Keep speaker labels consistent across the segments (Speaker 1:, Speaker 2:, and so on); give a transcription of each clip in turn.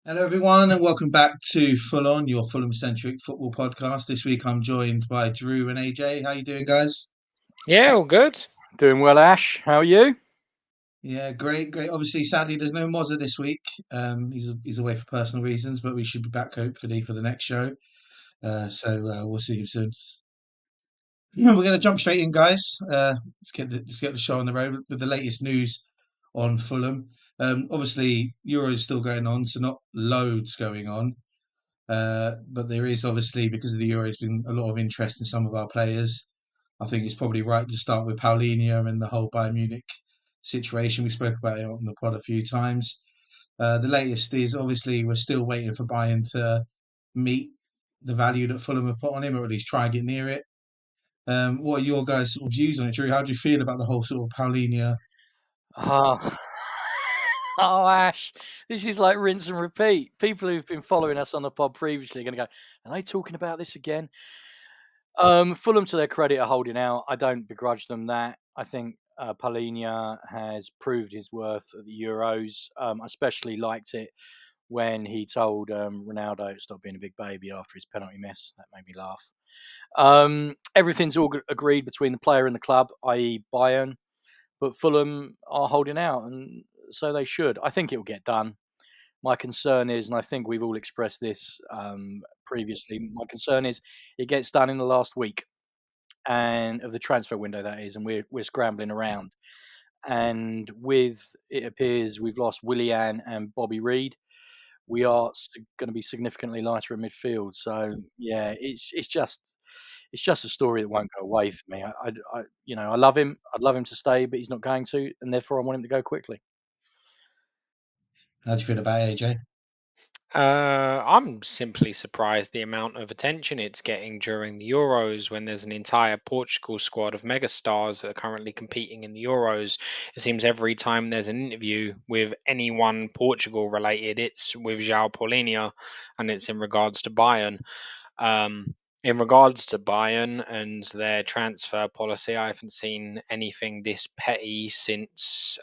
Speaker 1: Hello, everyone, and welcome back to Full-On, your Fulham-centric football podcast. This week, I'm joined by Drew and AJ. How you doing, guys?
Speaker 2: Yeah, all good.
Speaker 3: Doing well, Ash. How are you?
Speaker 1: Yeah, great. Obviously, sadly, there's no Mozza this week. He's away for personal reasons, but we should be back hopefully for the next show. So we'll see you soon. We're going to jump straight in, guys. Let's get the show on the road with the latest news on Fulham. Obviously, Euro is still going on, so not loads going on. But there is obviously, because of the Euros, been a lot of interest in some of our players. I think it's probably right to start with Paulinho and the whole Bayern Munich situation. We spoke about it on the pod a few times. The latest is obviously we're still waiting for Bayern to meet the value that Fulham have put on him, or at least try and get near it. What are your guys' sort of views on it, Drew? How do you feel about the whole sort of Paulinho?
Speaker 3: Oh, oh, Ash, this is like rinse and repeat. People who've been following us on the pod previously are going to go, are they talking about this again? Fulham, to their credit, are holding out. I don't begrudge them that. I think Paulinho has proved his worth at the Euros. I especially liked it when he told Ronaldo to stop being a big baby after his penalty miss. That made me laugh. Everything's all agreed between the player and the club, i.e. Bayern. But Fulham are holding out, and so they should. I think it will get done. My concern is, and I think we've all expressed this previously, my concern is it gets done in the last week and of the transfer window, that is, and we're scrambling around. And with it appears we've lost Willian and Bobby Reed. We are going to be significantly lighter in midfield. So yeah, it's just a story that won't go away for me. I love him. I'd love him to stay, but he's not going to, and therefore I want him to go quickly.
Speaker 1: How do you feel about it, AJ?
Speaker 2: I'm simply surprised the amount of attention it's getting during the Euros when there's an entire Portugal squad of megastars that are currently competing in the Euros. It seems every time there's an interview with anyone Portugal related, it's with João Paulinho, and it's in regards to Bayern. In regards to Bayern and their transfer policy, I haven't seen anything this petty since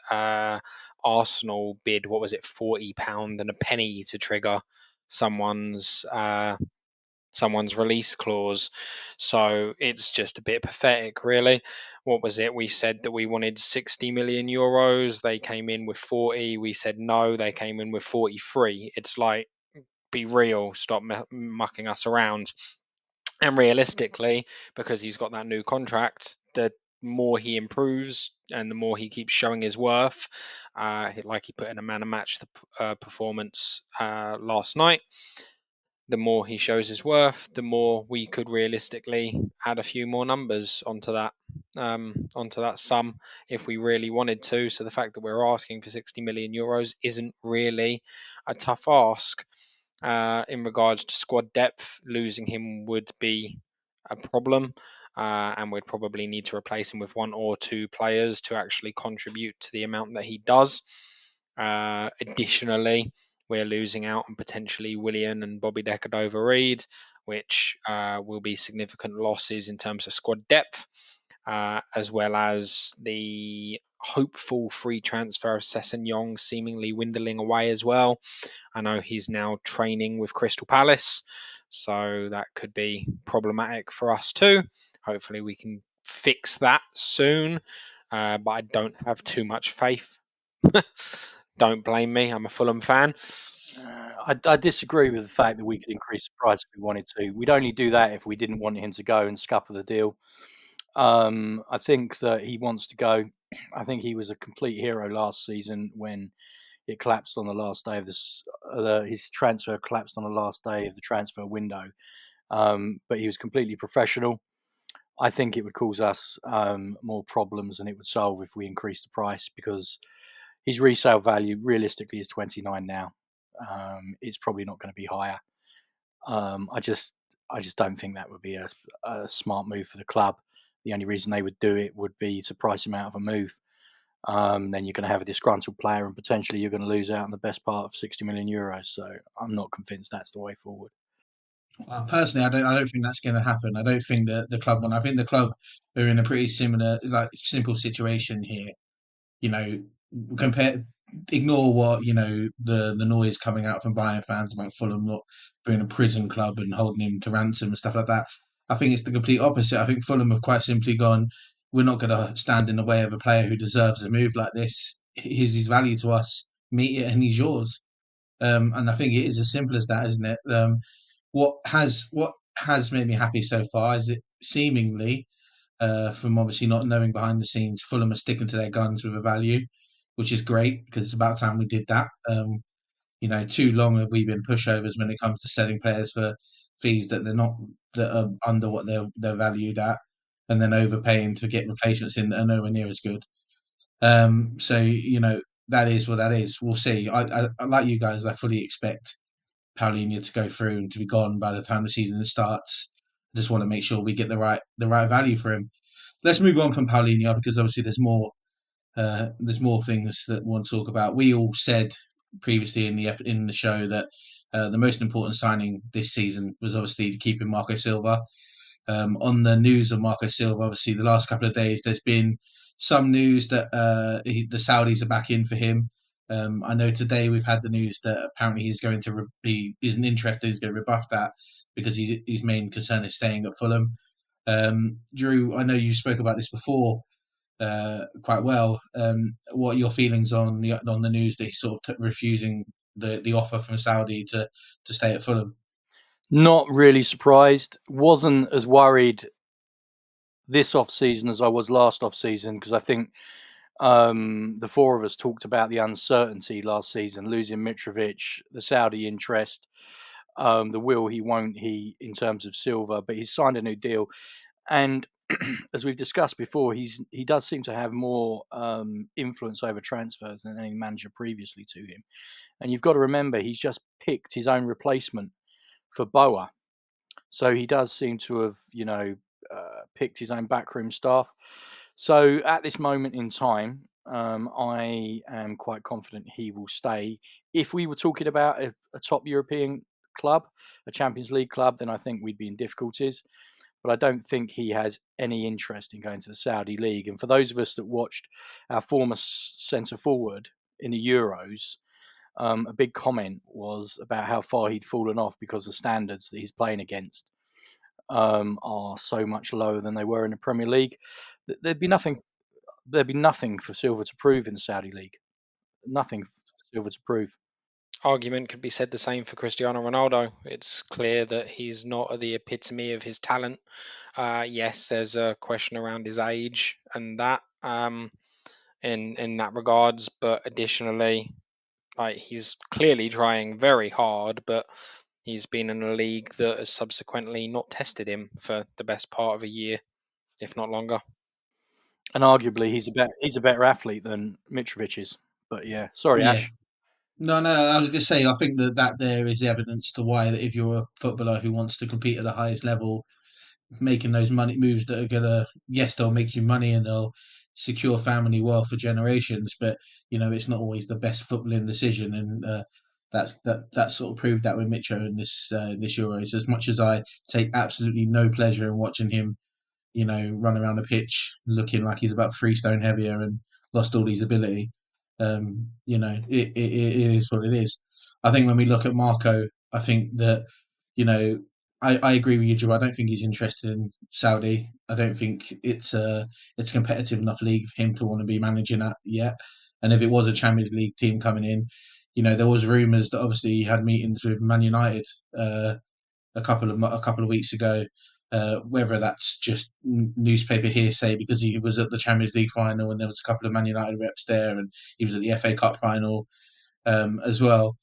Speaker 2: Arsenal bid, what was it, £40 and a penny to trigger someone's release clause. So it's just a bit pathetic, really. What was it? We said that we wanted 60 million euros. They came in with 40. We said no. They came in with 43. It's like, be real. Stop mucking us around. And realistically, because he's got that new contract, the more he improves and the more he keeps showing his worth, like he put in a man of match performance last night, the more he shows his worth, the more we could realistically add a few more numbers onto that sum if we really wanted to. So the fact that we're asking for 60 million euros isn't really a tough ask. In regards to squad depth, losing him would be a problem, and we'd probably need to replace him with one or two players to actually contribute to the amount that he does. Additionally, we're losing out on potentially Willian and Bobby Decordova-Reid, which will be significant losses in terms of squad depth, as well as the hopeful free transfer of Sessegnon seemingly dwindling away as well. I know he's now training with Crystal Palace, so that could be problematic for us too. Hopefully we can fix that soon, but I don't have too much faith. Don't blame me, I'm a Fulham fan.
Speaker 3: I disagree with the fact that we could increase the price if we wanted to. We'd only do that if we didn't want him to go and scupper the deal. I think that he wants to go. I think he was a complete hero last season when it collapsed on the last day of this. His transfer collapsed on the last day of the transfer window, but he was completely professional. I think it would cause us more problems than it would solve if we increased the price, because his resale value realistically is 29 now. It's probably not going to be higher. I just don't think that would be a smart move for the club. The only reason they would do it would be to price him out of a move. Then you're going to have a disgruntled player, and potentially you're going to lose out on the best part of 60 million euros. So I'm not convinced that's the way forward.
Speaker 1: Personally, I don't think that's going to happen. I don't think that the club I think the club are in a pretty similar, like simple situation here. You know, compared ignore what the noise coming out from Bayern fans about Fulham not being a prison club and holding him to ransom and stuff like that. I think it's the complete opposite. I think Fulham have quite simply gone, we're not going to stand in the way of a player who deserves a move like this. Here's his value to us. Meet it, and he's yours. And I think it is as simple as that, isn't it? What has made me happy so far is it seemingly, from obviously not knowing behind the scenes, Fulham are sticking to their guns with a value, which is great because it's about time we did that. Too long have we been pushovers when it comes to selling players for fees that are under what they're valued at, and then overpaying to get replacements in that are nowhere near as good. So that is what that is. We'll see. I like you guys. I fully expect Paulinho to go through and to be gone by the time the season starts. I just want to make sure we get the right value for him. Let's move on from Paulinho because obviously there's more things that we want to talk about. We all said previously in the show that the most important signing this season was obviously keeping Marco Silva. On the news of Marco Silva, obviously the last couple of days, there's been some news that the Saudis are back in for him. I know today we've had the news that apparently he's going to he isn't interested. He's going to rebuff that because his main concern is staying at Fulham. Drew, I know you spoke about this before quite well. What are your feelings on the news that he's sort of refusing the offer from Saudi to stay at Fulham?
Speaker 3: Not really surprised. Wasn't as worried this off season as I was last off season because I think the four of us talked about the uncertainty last season, losing Mitrovic, the Saudi interest, the will he won't he in terms of Silva, but he's signed a new deal, and as we've discussed before, he does seem to have more influence over transfers than any manager previously to him. And you've got to remember, he's just picked his own replacement for Boa, so he does seem to have picked his own backroom staff. So at this moment in time, I am quite confident he will stay. If we were talking about a top European club, a Champions League club, then I think we'd be in difficulties. But I don't think he has any interest in going to the Saudi League. And for those of us that watched our former centre forward in the Euros, a big comment was about how far he'd fallen off because the standards that he's playing against are so much lower than they were in the Premier League. There'd be nothing for Silva to prove in the Saudi League. Nothing for Silva to prove.
Speaker 2: Argument could be said the same for Cristiano Ronaldo. It's clear that he's not the epitome of his talent. Yes, there's a question around his age and that in that regards, but additionally, he's clearly trying very hard, but he's been in a league that has subsequently not tested him for the best part of a year, if not longer.
Speaker 3: And arguably, he's a better athlete than Mitrovic is. But yeah, sorry,
Speaker 1: Yeah.
Speaker 3: Ash.
Speaker 1: No, I was going to say, I think that there is evidence to why that if you're a footballer who wants to compete at the highest level, making those money moves that are gonna, yes, they'll make you money and they'll secure family wealth for generations, but it's not always the best footballing decision, and that sort of proved that with Mitro in this Euros. As much as I take absolutely no pleasure in watching him, run around the pitch looking like he's about 3 stone heavier and lost all his ability. It is what it is. I think when we look at Marco, I think that, you know, I agree with you, Drew. I don't think he's interested in Saudi. I don't think it's a competitive enough league for him to want to be managing that yet. And if it was a Champions League team coming in, there was rumours that obviously he had meetings with Man United a couple of weeks ago. Whether that's just newspaper hearsay because he was at the Champions League final and there was a couple of Man United reps there, and he was at the FA Cup final as well.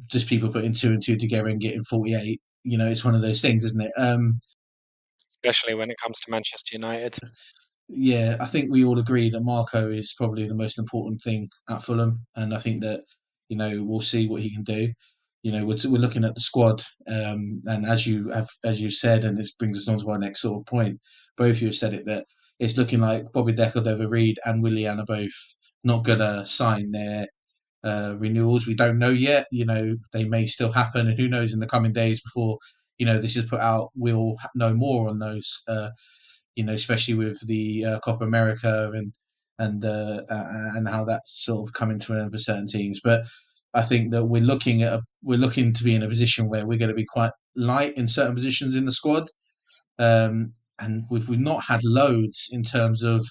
Speaker 1: Just people putting two and two together and getting 48. It's one of those things, isn't it?
Speaker 2: Especially when it comes to Manchester United.
Speaker 1: Yeah, I think we all agree that Marco is probably the most important thing at Fulham, and I think that we'll see what he can do. We're looking at the squad, and as you said, and this brings us on to our next sort of point. Both of you have said it, that it's looking like Bobby Decordova-Reid and Willian are both not gonna sign their renewals. We don't know yet. They may still happen, and who knows in the coming days before this is put out, we'll know more on those. Especially with the Copa America and and how that's sort of coming to an end for certain teams. But I think that we're looking to be in a position where we're going to be quite light in certain positions in the squad, and we've not had loads in terms of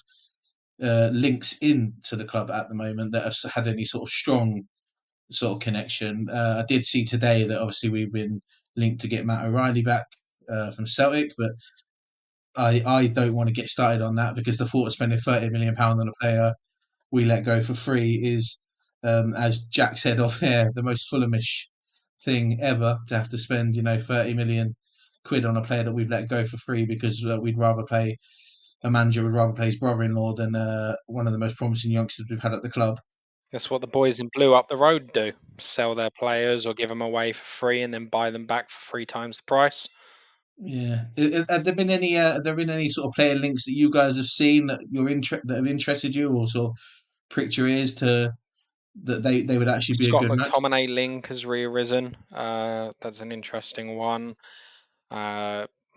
Speaker 1: links into the club at the moment that have had any sort of strong sort of connection. I did see today that obviously we've been linked to get Matt O'Reilly back from Celtic, but I don't want to get started on that because the thought of spending £30 million on a player we let go for free is, as Jack said off air, the most Fulhamish thing ever to have to spend 30 million quid on a player that we've let go for free because a manager would rather play his brother-in-law than one of the most promising youngsters we've had at the club.
Speaker 2: That's what the boys in blue up the road do: sell their players or give them away for free and then buy them back for 3 times the price.
Speaker 1: Yeah, have there been any sort of player links that you guys have seen that that have interested you, or sort of pricked your ears to that they would actually be a
Speaker 2: Scott
Speaker 1: good match?
Speaker 2: McTominay link has rearisen. That's an interesting one,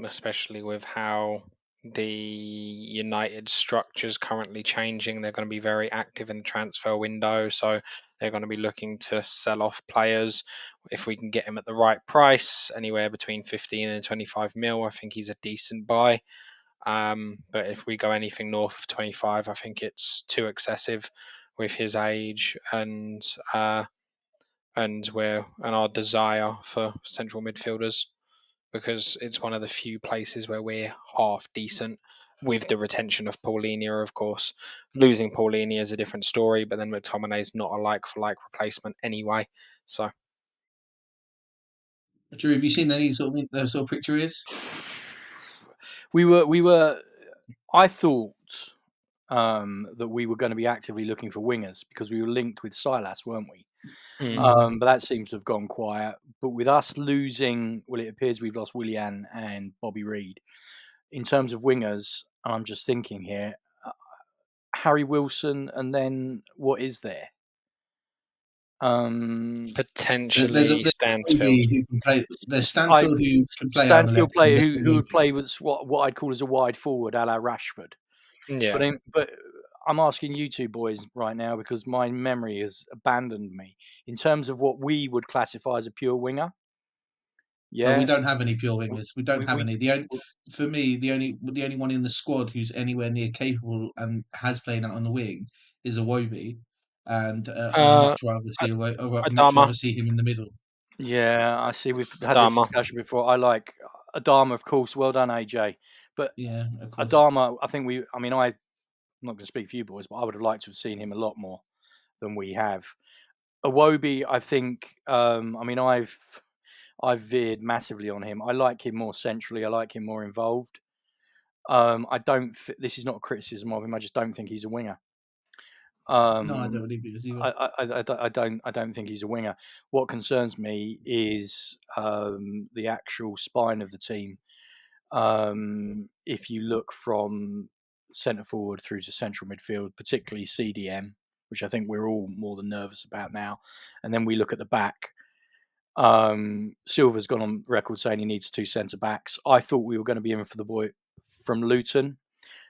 Speaker 2: especially with how the United structure is currently changing. They're going to be very active in the transfer window, so they're going to be looking to sell off players. If we can get him at the right price, anywhere between 15 and 25 mil, I think he's a decent buy. But if we go anything north of 25, I think it's too excessive with his age and our desire for central midfielders, because it's one of the few places where we're half decent with the retention of Paulinho, of course. Losing Paulinho is a different story, but then McTominay is not a like-for-like replacement anyway. So,
Speaker 1: Drew, have you seen any sort of pricked your ears?
Speaker 3: We were. I thought that we were going to be actively looking for wingers because we were linked with Silas, weren't we? But that seems to have gone quiet. But with us losing, well, it appears we've lost Willian and Bobby Reid. In terms of wingers, I'm just thinking here, Harry Wilson, and then what is there?
Speaker 2: Potentially
Speaker 1: There's
Speaker 2: Stansfield.
Speaker 1: who can play. There's Stansfield who can play out on the
Speaker 3: Stansfield
Speaker 1: left.
Speaker 3: player who would play with what I'd call as a wide forward, a la Rashford.
Speaker 2: Yeah.
Speaker 3: But I'm asking you two boys right now because my memory has abandoned me in terms of what we would classify as a pure winger.
Speaker 1: Well, we
Speaker 3: Yeah,
Speaker 1: don't have any pure wingers. We don't have
Speaker 3: we
Speaker 1: any. For me, the only one in the squad who's anywhere near capable and has played out on the wing is Iwobi, and I'd much rather
Speaker 2: Adama.
Speaker 1: see him in the middle.
Speaker 3: Yeah, I see. We've had this
Speaker 2: Adama.
Speaker 3: discussion before. I like Adama, of course. Well done, AJ. But
Speaker 1: Yeah, of course.
Speaker 3: Adama, I'm not going to speak for you boys, but I would have liked to have seen him a lot more than we have. Iwobi, I think. I've veered massively on him. I like him more centrally. I like him more involved. I don't. This is not a criticism of him. I just don't think he's a winger.
Speaker 1: No, I don't believe it is either.
Speaker 3: I don't think he's a winger. What concerns me is the actual spine of the team. If you look from centre forward through to central midfield, particularly CDM, which I think we're all more than nervous about now, and then we look at the back. Silva's gone on record saying he needs 2 centre backs. I thought we were going to be in for the boy from Luton,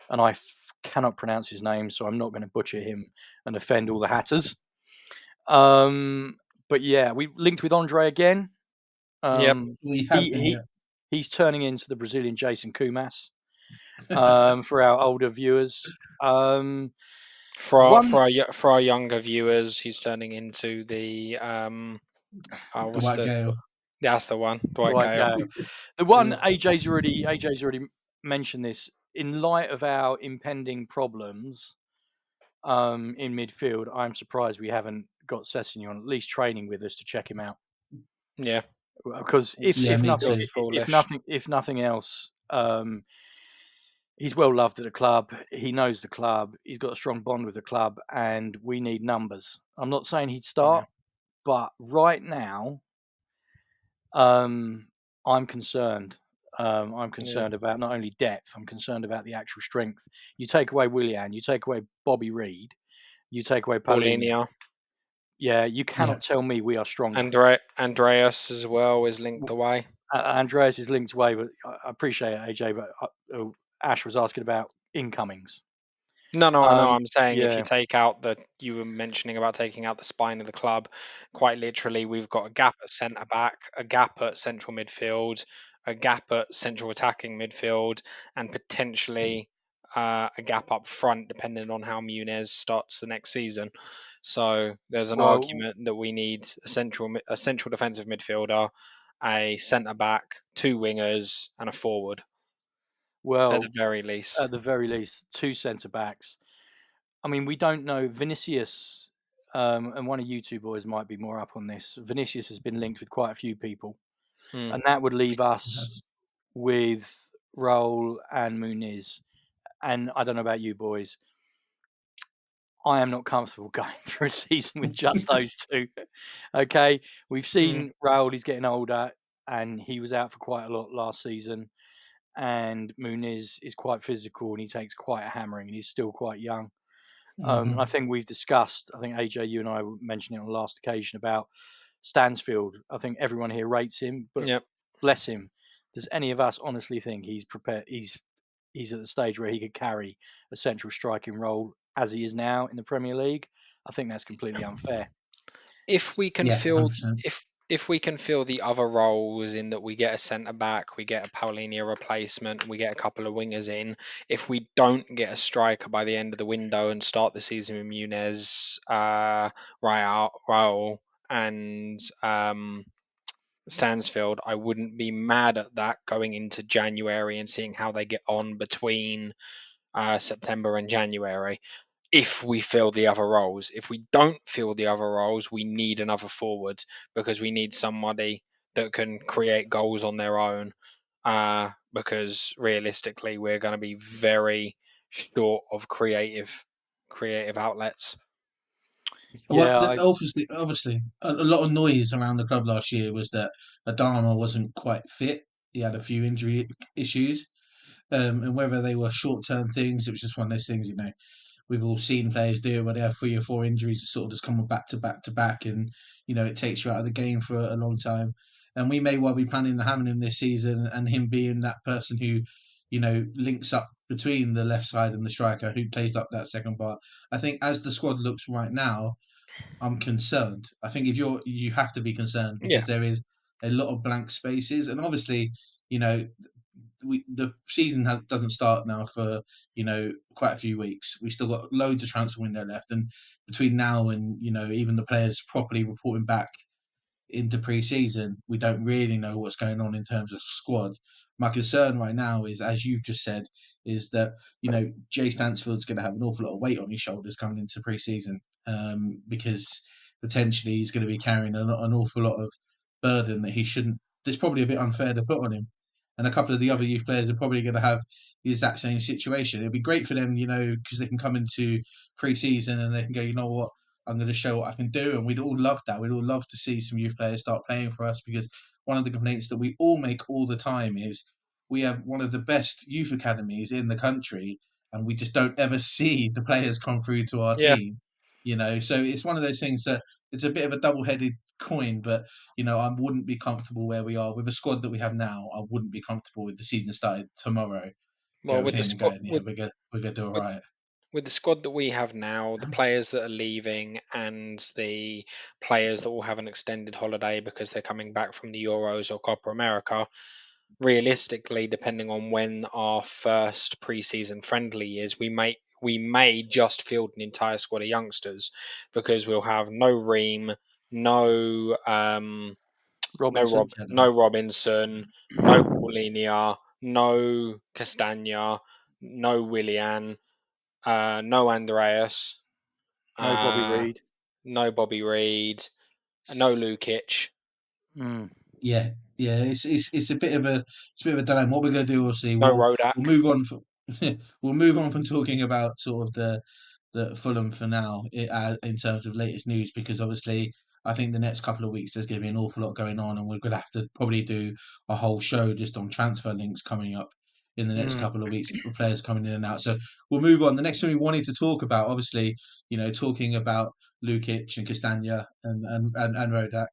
Speaker 3: and I cannot pronounce his name, so I'm not going to butcher him and offend all the Hatters. But yeah, we linked with Andre again.
Speaker 2: Yep.
Speaker 1: We have been, yeah.
Speaker 3: He's turning into the Brazilian Jason Kumas for our older viewers.
Speaker 2: For our younger viewers, he's turning into the
Speaker 1: Dwight Gale.
Speaker 2: That's the one, Dwight Gale.
Speaker 3: The one AJ's already mentioned this. In light of our impending problems in midfield, I'm surprised we haven't got Sessegnon at least training with us to check him out.
Speaker 2: Yeah,
Speaker 3: because if nothing else, he's well loved at the club. He knows the club. He's got a strong bond with the club, and we need numbers. I'm not saying he'd start, but right now, I'm concerned. I'm concerned about not only depth. I'm concerned about the actual strength. You take away Willian, you take away Bobby Reid, you take away Paulinho. Yeah, you cannot tell me we are stronger.
Speaker 2: Andreas as well is linked away.
Speaker 3: Andreas is linked away, but I appreciate it, AJ. But Ash was asking about incomings.
Speaker 2: No, I know. I'm saying if you
Speaker 3: Yeah.
Speaker 2: take out you were mentioning about taking out the spine of the club, quite literally, we've got a gap at centre back, a gap at central midfield, a gap at central attacking midfield, and potentially a gap up front, depending on how Muniz starts the next season. So there's an
Speaker 3: Well,
Speaker 2: argument that we need a central defensive midfielder, a centre back, two wingers, and a forward at the very least.
Speaker 3: at the very least, 2 centre backs. I mean, we don't know Vinicius, and one of you two boys might be more up on this. Vinicius has been linked with quite a few people,
Speaker 2: Hmm.
Speaker 3: and that would leave us
Speaker 1: That's-
Speaker 3: with Raul and Muniz. And I don't know about you boys. I am not comfortable going through a season with just those two. Okay, we've seen Raul; he's getting older, and he was out for quite a lot last season. And Muniz is quite physical, and he takes quite a hammering, and he's still quite young. I
Speaker 1: Mhm.
Speaker 3: think we've discussed. I think AJ, you and I mentioned it on the last occasion about Stansfield. I think everyone here rates him, but
Speaker 2: Yep.
Speaker 3: bless him. Does any of us honestly think he's prepared? He's at the stage where he could carry a central striking role as he is now in the Premier League. I think that's completely unfair.
Speaker 2: If we can
Speaker 1: Yeah,
Speaker 2: fill
Speaker 1: 100%.
Speaker 2: if we can fill the other roles in that we get a centre back, we get a Paulinia replacement, we get a couple of wingers in. If we don't get a striker by the end of the window and start the season with Muniz, Raul, and Stansfield, I wouldn't be mad at that going into January and seeing how they get on between September and January. If we fill the other roles, if we don't fill the other roles, we need another forward because we need somebody that can create goals on their own. Because realistically, we're going to be very short of creative outlets.
Speaker 1: Well,
Speaker 3: Yeah,
Speaker 1: obviously, a lot of noise around the club last year was that Adama wasn't quite fit. He had a few injury issues, and whether they were short-term things, it was just one of those things. We've all seen players do it where they have 3 or 4 injuries that sort of just come back to back to back, and it takes you out of the game for a long time. And we may well be planning on having him this season, and him being that person who, links up between the left side and the striker who plays up that second part. I think as the squad looks right now, I'm concerned. I think you have to be concerned
Speaker 2: Yeah,
Speaker 1: because there is a lot of blank spaces, and obviously, you know, the season doesn't start now for quite a few weeks. We still got loads of transfer window left, and between now and even the players properly reporting back into pre-season, we don't really know what's going on in terms of squad. My concern right now is, as you've just said, is that Jay Stansfield's going to have an awful lot of weight on his shoulders coming into pre-season, because potentially he's going to be carrying an awful lot of burden that he shouldn't. That's probably a bit unfair to put on him. And a couple of the other youth players are probably going to have the exact same situation. It'd be great for them, because they can come into pre-season and they can go, you know what, I'm going to show what I can do. And we'd all love that. We'd all love to see some youth players start playing for us, because one of the complaints that we all make all the time is we have one of the best youth academies in the country, and we just don't ever see the players come through to our
Speaker 2: yeah.
Speaker 1: team. So it's one of those things that it's a bit of a double-headed coin, but I wouldn't be comfortable where we are with the squad that we have now. I wouldn't be comfortable with the season started tomorrow
Speaker 2: Well,
Speaker 1: going
Speaker 2: with the
Speaker 1: in and
Speaker 2: squad
Speaker 1: going, yeah, we're gonna do all
Speaker 2: with,
Speaker 1: right.
Speaker 2: with the squad that we have now, the players that are leaving, and the players that will have an extended holiday because they're coming back from the Euros or Copa America, realistically, depending on when our first preseason friendly is, we may just field an entire squad of youngsters because we'll have no Ream, no
Speaker 3: Robinson.
Speaker 2: no Robinson, no Paulinia, no Castagna, no Willian, no Andreas,
Speaker 3: No Bobby
Speaker 2: uh,
Speaker 3: Reed.
Speaker 2: no Bobby Reed, no Lukic,
Speaker 3: Mm.
Speaker 1: Yeah, yeah, it's a bit of a dilemma. What we're going to do, obviously,
Speaker 2: no
Speaker 1: we'll
Speaker 2: Rodak.
Speaker 1: move on from we'll move on from talking about sort of the Fulham for now, in terms of latest news, because obviously I think the next couple of weeks there's going to be an awful lot going on, and we're going to have to probably do a whole show just on transfer links coming up in the next
Speaker 3: Mm.
Speaker 1: couple of weeks, with players coming in and out. So we'll move on. The next thing we wanted to talk about, obviously, talking about Lukic and Castagna and Rodak.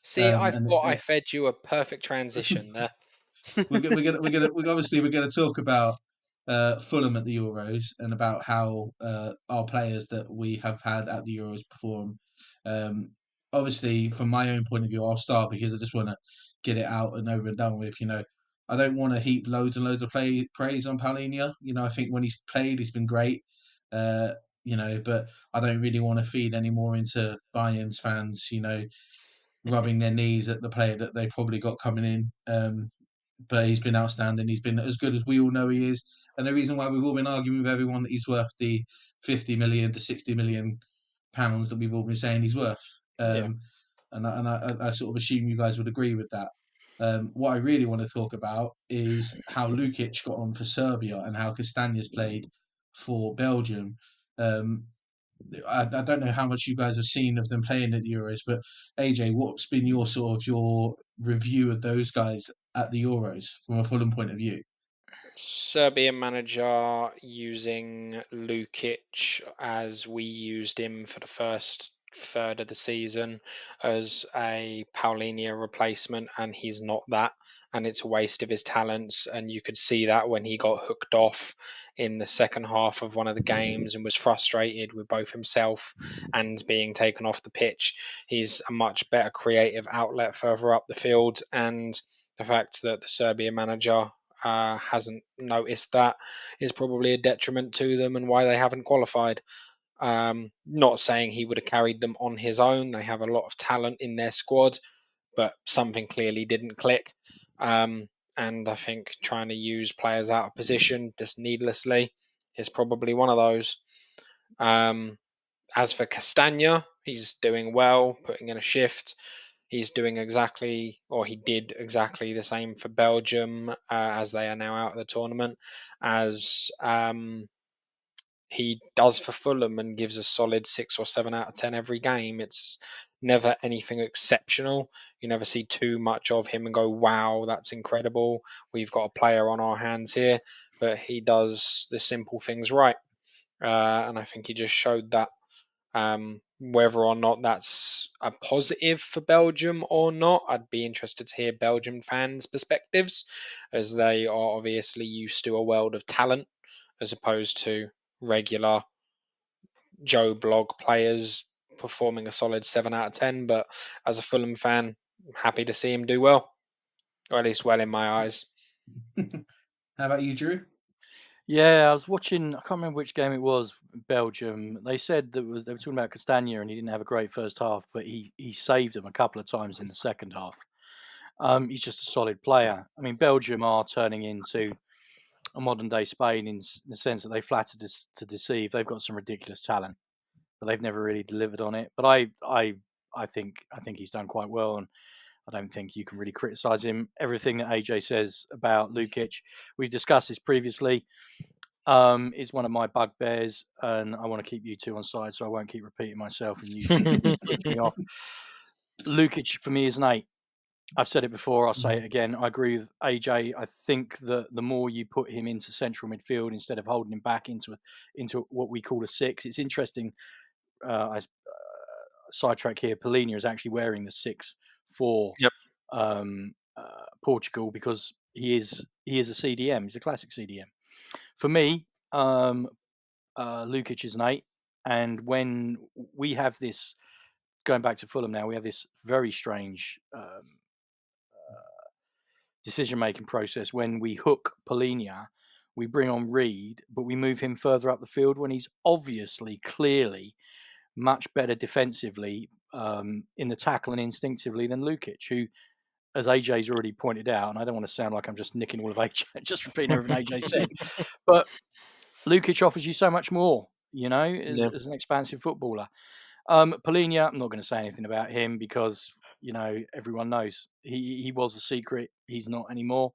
Speaker 2: See, I
Speaker 1: And
Speaker 2: thought I fed you a perfect transition there.
Speaker 1: we're gonna obviously we're gonna talk about Fulham at the Euros and about how our players that we have had at the Euros perform. Um, Obviously, from my own point of view, I'll start because I just want to get it out and over and done with. I don't want to heap loads and loads of praise on Paulinho. I think when he's played, he's been great. Uh, but I don't really want to feed any more into Bayern's fans. Rubbing their knees at the player that they probably got coming in. But he's been outstanding. He's been as good as we all know he is. And the reason why we've all been arguing with everyone that he's worth the 50 million to 60 million pounds that we've all been saying he's worth.
Speaker 2: Yeah.
Speaker 1: I sort of assume you guys would agree with that. What I really want to talk about is how Lukic got on for Serbia and how Castanha's played for Belgium. I don't know how much you guys have seen of them playing at the Euros, but AJ, what's been your review of those guys at the Euros from a Fulham point of view?
Speaker 2: Serbian manager using Lukic as we used him for the first third of the season as a Paulinho replacement, and he's not that, and it's a waste of his talents. And you could see that when he got hooked off in the second half of one of the games and was frustrated with both himself and being taken off the pitch. He's a much better creative outlet further up the field, and the fact that the Serbian manager hasn't noticed that is probably a detriment to them and why they haven't qualified. Not saying he would have carried them on his own. They have a lot of talent in their squad, but something clearly didn't click. And I think trying to use players out of position just needlessly is probably one of those. As for Castagna, he's doing well, putting in a shift. He's doing exactly, or he did exactly the same for Belgium as they are now out of the tournament, as he does for Fulham and gives a solid 6 or 7 out of 10 every game. It's never anything exceptional. You never see too much of him and go, wow, that's incredible. We've got a player on our hands here. But he does the simple things right. And I think he just showed that. Whether or not that's a positive for Belgium or not, I'd be interested to hear Belgium fans' perspectives, as they are obviously used to a world of talent as opposed to regular Joe Blog players performing a solid 7 out of 10. But as a Fulham fan, I'm happy to see him do well, or at least well in my eyes.
Speaker 1: How about you, Drew?
Speaker 3: Yeah, I was watching. I can't remember which game it was. Belgium. They said they were talking about Castagna, and he didn't have a great first half, but he saved them a couple of times in the second half. He's just a solid player. I mean, Belgium are turning into a modern day Spain in the sense that they flatter to deceive. They've got some ridiculous talent, but they've never really delivered on it. But I think he's done quite well, and I don't think you can really criticise him. Everything that AJ says about Lukic, we've discussed this previously, is one of my bugbears, and I want to keep you two on side, so I won't keep repeating myself and you switch me off. Lukic for me is an 8. I've said it before, I'll say it again. I agree with AJ. I think that the more you put him into central midfield instead of holding him back into what we call a 6, it's interesting. I sidetrack here. Paulinho is actually wearing the 6 for
Speaker 2: Yep.
Speaker 3: Portugal because he is a CDM. He's a classic CDM. For me, Lukic is an 8, and when we have this, going back to Fulham now, we have this very strange decision-making process when we hook Paulinho, we bring on Reed, but we move him further up the field when he's obviously, clearly much better defensively in the tackle and instinctively than Lukic, who, as AJ's already pointed out, and I don't want to sound like I'm just nicking all of AJ, just repeating everything AJ said, but Lukic offers you so much more, as an expansive footballer. Paulinho, I'm not going to say anything about him because, everyone knows he was a secret. He's not anymore.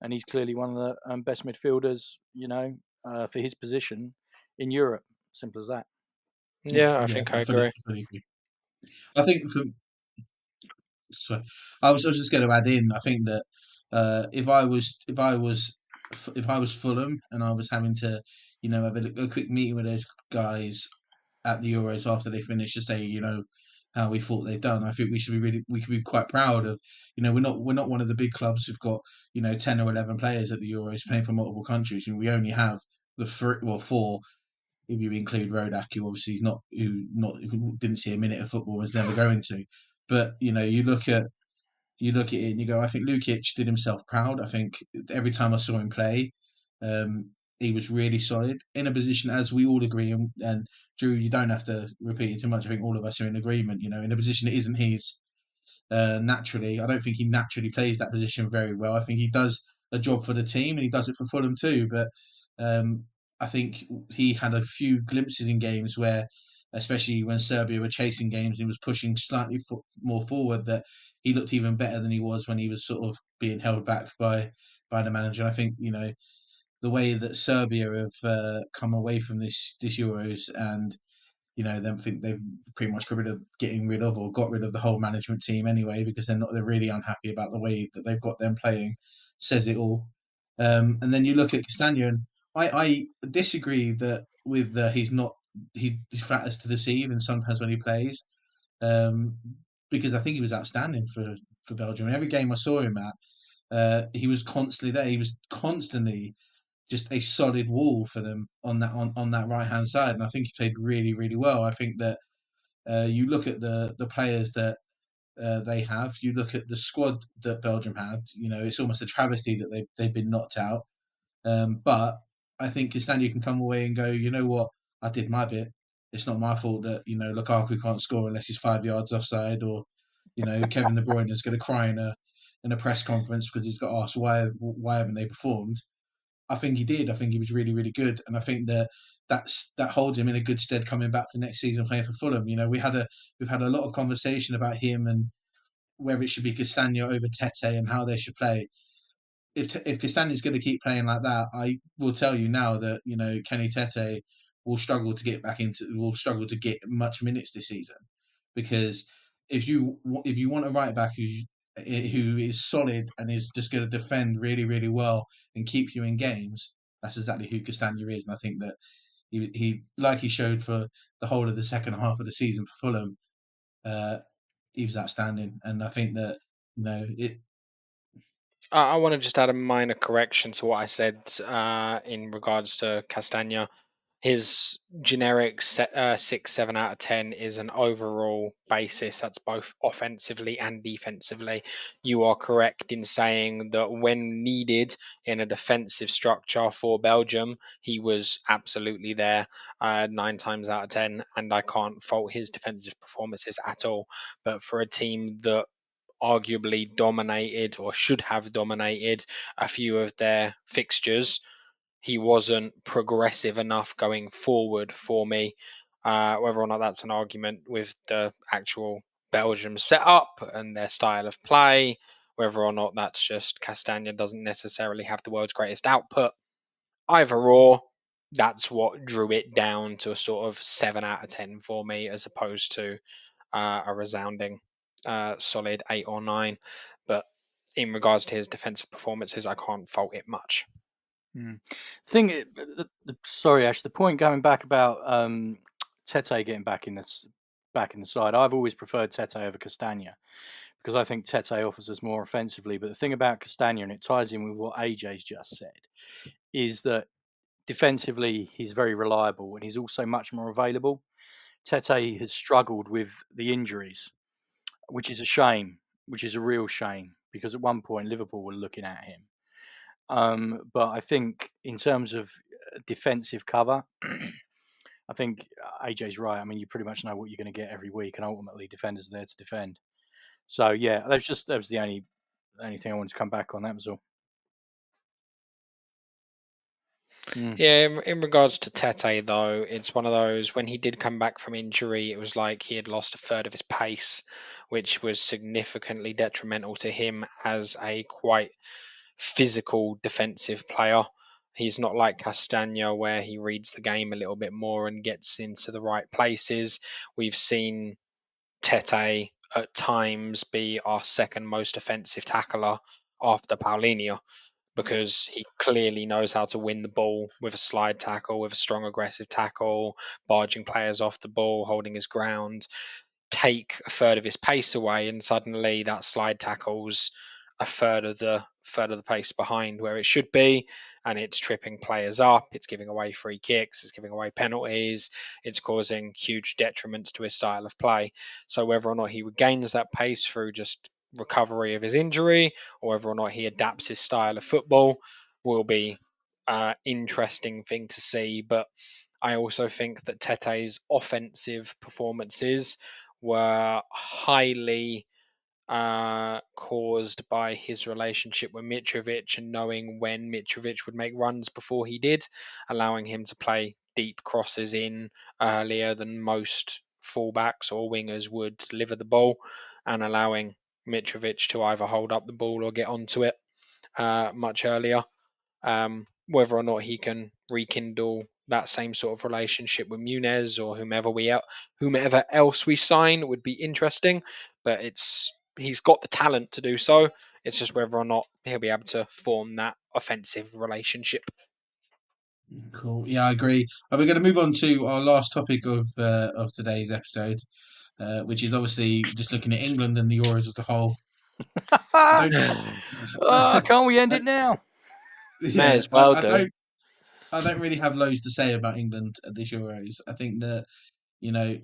Speaker 3: And he's clearly one of the best midfielders, for his position in Europe. Simple as that.
Speaker 2: Yeah, I think I agree.
Speaker 1: Fully agree. I think I was just going to add in. I think that if I was Fulham and I was having to, have a quick meeting with those guys at the Euros after they finish to say, how we thought they've done. I think we could be quite proud of. We're not one of the big clubs who've got 10 or 11 players at the Euros playing for multiple countries, and we only have four if you include Rodak, who obviously is who didn't see a minute of football, was never going to. But you look at it and you go, I think Lukic did himself proud. I think every time I saw him play, um, he was really solid in a position, as we all agree. And Drew, you don't have to repeat it too much. I think all of us are in agreement. In a position that isn't his naturally. I don't think he naturally plays that position very well. I think he does a job for the team and he does it for Fulham too. But um, I think he had a few glimpses in games where, especially when Serbia were chasing games and he was pushing slightly more forward, that he looked even better than he was when he was sort of being held back by the manager. And I think the way that Serbia have come away from this Euros, and them think they've pretty much got rid of the whole management team anyway, because they're really unhappy about the way that they've got them playing, says it all. And then you look at Castagna, and I disagree that with he's flat as to deceive, and sometimes when he plays, um, because I think he was outstanding for Belgium. And every game I saw him at, he was constantly there. He was constantly just a solid wall for them on that right hand side, and I think he played really really well. I think that you look at the players that they have, you look at the squad that Belgium had. It's almost a travesty that they've been knocked out. But I think Castagna can come away and go, you know what, I did my bit. It's not my fault that Lukaku can't score unless he's 5 yards offside, or Kevin De Bruyne is going to cry in a press conference because he's got asked why haven't they performed. I think he did. I think he was really, really good, and I think that holds him in a good stead coming back for next season playing for Fulham. We've had a lot of conversation about him and whether it should be Castagna over Tete and how they should play. If Castagna's going to keep playing like that, I will tell you now that Kenny Tete will struggle to get much minutes this season, because if you want a right back who is solid and is just going to defend really really well and keep you in games, that's exactly who Castagna is. And I think that he like he showed for the whole of the second half of the season for Fulham, uh, he was outstanding. And I think that it.
Speaker 2: I want to just add a minor correction to what I said in regards to Castagna. His generic 6, 7 out of 10 is an overall basis. That's both offensively and defensively. You are correct in saying that when needed in a defensive structure for Belgium, he was absolutely there 9 times out of 10, and I can't fault his defensive performances at all. But for a team that arguably dominated or should have dominated a few of their fixtures, he wasn't progressive enough going forward for me. Whether or not that's an argument with the actual Belgium setup and their style of play, whether or not that's just Castagna doesn't necessarily have the world's greatest output. Either or, that's what drew it down to a sort of 7 out of 10 for me, as opposed to a resounding solid 8 or 9. But in regards to his defensive performances, I can't fault it much.
Speaker 3: Sorry, Ash. The point going back about Tete getting back in the side, I've always preferred Tete over Castagna because I think Tete offers us more offensively. But the thing about Castagna, and it ties in with what AJ's just said, is that defensively he's very reliable and he's also much more available. Tete has struggled with the injuries, which is a shame, which is a real shame, because at one point Liverpool were looking at him. But I think in terms of defensive cover, I think AJ's right. I mean, you pretty much know what you're going to get every week, and ultimately defenders are there to defend. So yeah, that was the only thing I wanted to come back on. That was all.
Speaker 2: Yeah, in regards to Tete, though, it's one of those, when he did come back from injury, it was like he had lost a third of his pace, which was significantly detrimental to him as a quite physical defensive player. He's not like Castagna, where he reads the game a little bit more and gets into the right places. We've seen Tete at times be our second most offensive tackler after Paulinho, because he clearly knows how to win the ball with a slide tackle, with a strong aggressive tackle, barging players off the ball, holding his ground. take a third of his pace away, and suddenly that slide tackles a third of the pace behind where it should be, and it's tripping players up, it's giving away free kicks, it's giving away penalties, it's causing huge detriments to his style of play. So whether or not he regains that pace through just recovery of his injury, or whether or not he adapts his style of football, will be interesting thing to see. But I also think that Tete's offensive performances were highly caused by his relationship with Mitrovic and knowing when Mitrovic would make runs before he did, allowing him to play deep crosses in earlier than most fullbacks or wingers would deliver the ball, and allowing Mitrovic to either hold up the ball or get onto it much earlier. Whether or not he can rekindle that same sort of relationship with Muniz or whomever else we sign would be interesting. But he's got the talent to do so. It's just whether or not he'll be able to form that offensive relationship.
Speaker 1: Cool. Yeah, I agree. We're going to move on to our last topic of today's episode, which is obviously just looking at England and the Euros as a whole. I don't.
Speaker 3: Can't we end it now?
Speaker 2: May
Speaker 1: Yeah,
Speaker 2: as well do.
Speaker 1: I don't really have loads to say about England at this Euros. I think that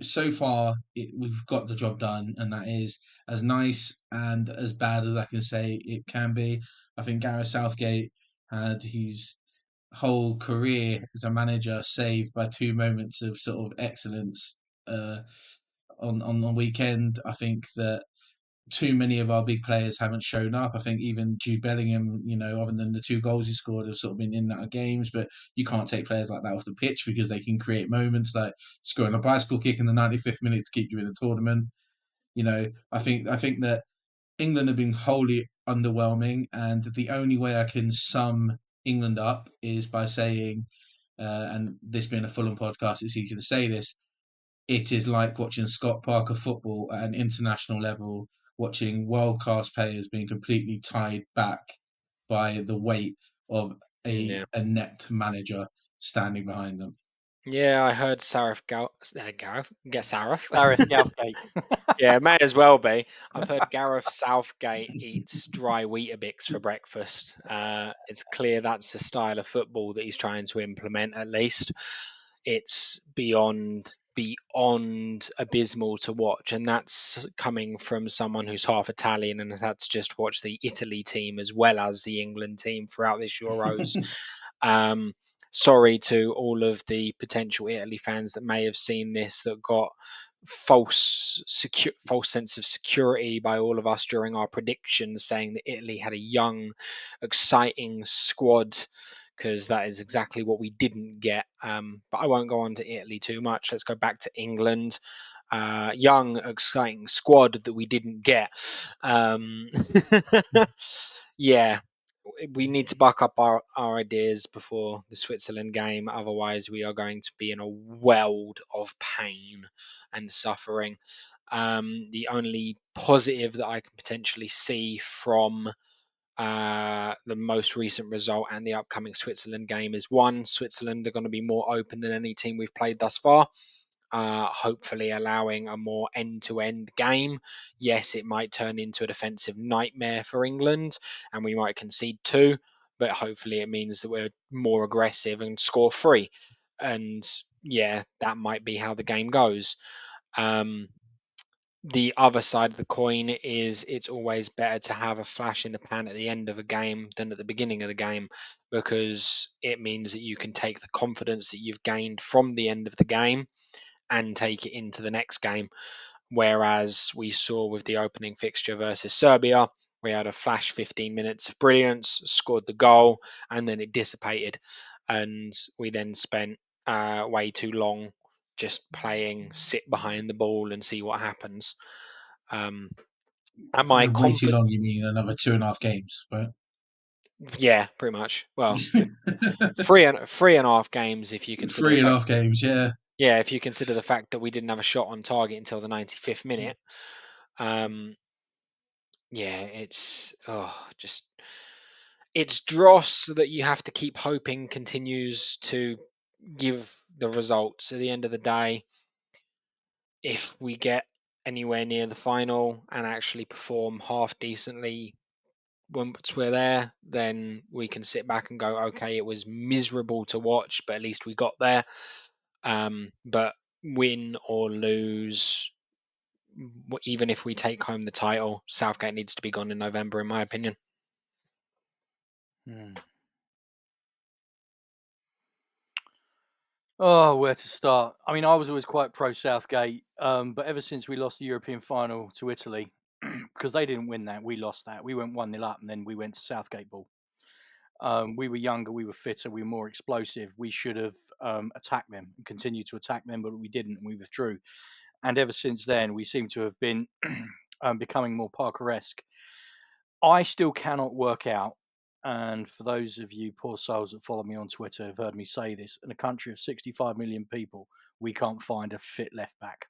Speaker 1: so far we've got the job done, and that is as nice and as bad as I can say it can be. I think Gareth Southgate had his whole career as a manager saved by two moments of sort of excellence on the weekend. I think that too many of our big players haven't shown up. I think even Jude Bellingham, other than the two goals he scored, have sort of been in and out of games. But you can't take players like that off the pitch because they can create moments like scoring a bicycle kick in the 95th minute to keep you in the tournament. I think that England have been wholly underwhelming, and the only way I can sum England up is by saying, and this being a Fulham podcast, it's easy to say this. It is like watching Scott Parker football at an international level, watching world class players being completely tied back by the weight of a
Speaker 2: Yeah.
Speaker 1: inept manager standing behind them.
Speaker 2: Yeah, I heard Gareth, get Sarif.
Speaker 3: Gareth Southgate.
Speaker 2: Yeah, may as well be. I've heard Gareth Southgate eats dry Weetabix for breakfast. It's clear that's the style of football that he's trying to implement, at least. It's beyond abysmal to watch, and that's coming from someone who's half Italian and has had to just watch the Italy team as well as the England team throughout this Euros. Sorry to all of the potential Italy fans that may have seen this, that got false sense of security by all of us during our predictions, saying that Italy had a young, exciting squad, because that is exactly what we didn't get. But I won't go on to Italy too much. Let's go back to England. Young, exciting squad that we didn't get. Yeah, we need to buck up our ideas before the Switzerland game. Otherwise, we are going to be in a world of pain and suffering. The only positive that I can potentially see from the most recent result and the upcoming Switzerland game is, one, Switzerland are going to be more open than any team we've played thus far. Hopefully allowing a more end-to-end game. Yes, it might turn into a defensive nightmare for England and we might concede two, but hopefully it means that we're more aggressive and score three. And yeah, that might be how the game goes. The other side of the coin is it's always better to have a flash in the pan at the end of a game than at the beginning of the game, because it means that you can take the confidence that you've gained from the end of the game and take it into the next game. Whereas we saw with the opening fixture versus Serbia, we had a flash 15 minutes of brilliance, scored the goal, and then it dissipated. And we then spent way too long just playing sit behind the ball and see what happens. Am I
Speaker 1: Way too
Speaker 2: confident?
Speaker 1: long, you mean another 2.5 games, right?
Speaker 2: Yeah, pretty much. Well, three and a half games if you consider the
Speaker 1: Three and a
Speaker 2: fact.
Speaker 1: half games, yeah.
Speaker 2: Yeah, if you consider the fact that we didn't have a shot on target until the 95th minute. Yeah, it's just it's dross that you have to keep hoping continues to give the results. At the end of the day, if we get anywhere near the final and actually perform half decently once we're there, then we can sit back and go, okay, it was miserable to watch, but at least we got there. But win or lose, even if we take home the title, Southgate needs to be gone in November, in my opinion.
Speaker 3: Oh, where to start? I mean, I was always quite pro Southgate, but ever since we lost the European final to Italy, because they didn't win that, we lost that. We went 1-0 up, and then we went to Southgate ball. We were younger, we were fitter, we were more explosive. We should have attacked them and continued to attack them, but we didn't, and we withdrew. And ever since then, we seem to have been becoming more Parker-esque. I still cannot work out, and for those of you poor souls that follow me on Twitter have heard me say this, in a country of 65 million people, we can't find a fit left back.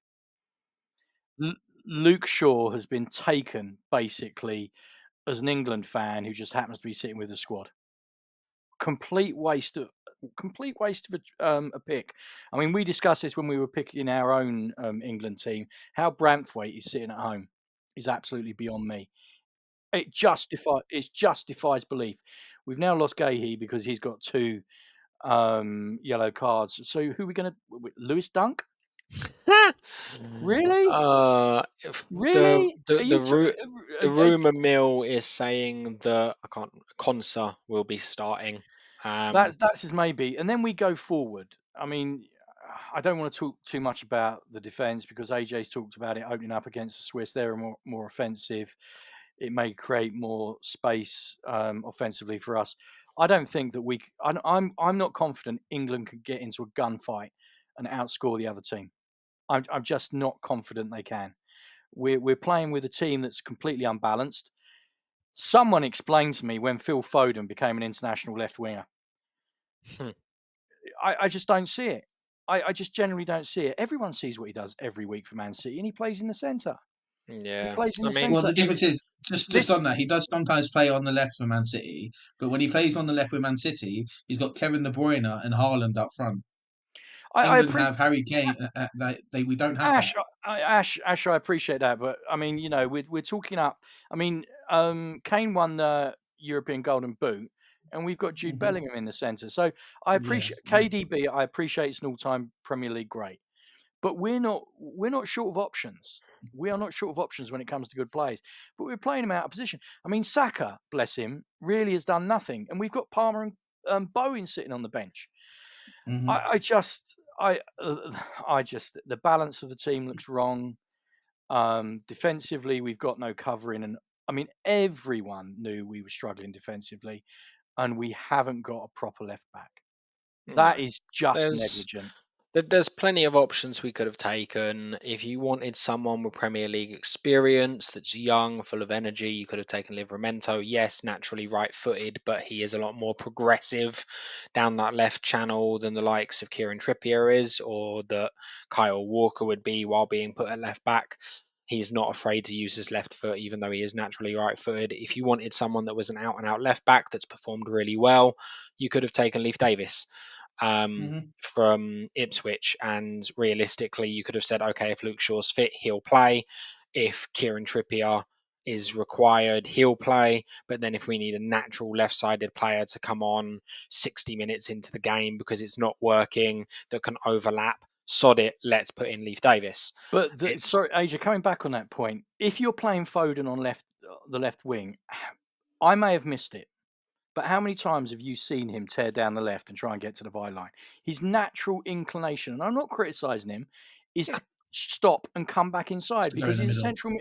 Speaker 3: Luke Shaw has been taken basically as an England fan who just happens to be sitting with the squad. Complete waste of a pick. I mean, we discussed this when we were picking our own England team. How Branthwaite is sitting at home is absolutely beyond me. It justifies belief. We've now lost Gahey because he's got 2 yellow cards. So who are we going to? Lewis Dunk? Really? Really?
Speaker 2: The rumor mill is saying that Konsa will be starting.
Speaker 3: That's his maybe. And then we go forward. I mean, I don't want to talk too much about the defence because AJ's talked about it opening up against the Swiss. They're more offensive. It may create more space offensively for us. I don't think that I'm not confident England could get into a gunfight and outscore the other team. I'm just not confident they can. We're playing with a team that's completely unbalanced. Someone explained to me when Phil Foden became an international left winger. I just don't see it. I just generally don't see it. Everyone sees what he does every week for Man City, and he plays in the centre.
Speaker 2: Yeah,
Speaker 3: he plays in the centre.
Speaker 1: Well, the difference is just on that. He does sometimes play on the left for Man City, but when he plays on the left with Man City, he's got Kevin De Bruyne and Haaland up front. England have Harry Kane. We don't have
Speaker 3: Ash,
Speaker 1: that.
Speaker 3: I appreciate that, but I mean, you know, we're talking up. I mean, Kane won the European Golden Boot, and we've got Jude Bellingham in the centre. So I appreciate KDB. I appreciate it's an all-time Premier League great, but we're not short of options. We are not short of options when it comes to good players, but we're playing him out of position. I mean, Saka, bless him, really has done nothing, and we've got Palmer and Bowen sitting on the bench. I just the balance of the team looks wrong. Defensively, we've got no covering, and I mean everyone knew we were struggling defensively, and we haven't got a proper left back. That is just negligent.
Speaker 2: There's plenty of options we could have taken. If you wanted someone with Premier League experience that's young, full of energy, you could have taken Livramento. Yes, naturally right-footed, but he is a lot more progressive down that left channel than the likes of Kieran Trippier is, or that Kyle Walker would be while being put at left back. He's not afraid to use his left foot, even though he is naturally right-footed. If you wanted someone that was an out-and-out left back that's performed really well, you could have taken Leif Davis from Ipswich, and realistically you could have said, okay, if Luke Shaw's fit, he'll play. If Kieran Trippier is required, he'll play. But then if we need a natural left-sided player to come on 60 minutes into the game because it's not working, that can overlap, sod it, let's put in Leif Davis.
Speaker 3: But sorry, AJ, coming back on that point, if you're playing Foden on the left wing, I may have missed it, but how many times have you seen him tear down the left and try and get to the byline? His natural inclination, and I'm not criticising him, is to stop and come back inside because he's a central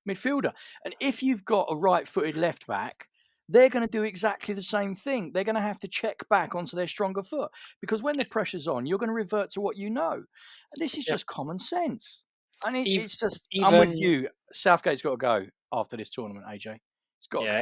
Speaker 3: midfielder. And if you've got a right-footed left back, they're going to do exactly the same thing. They're going to have to check back onto their stronger foot because when the pressure's on, you're going to revert to what you know. And this is just common sense. And it's just, I'm with you. Southgate's got to go after this tournament, AJ.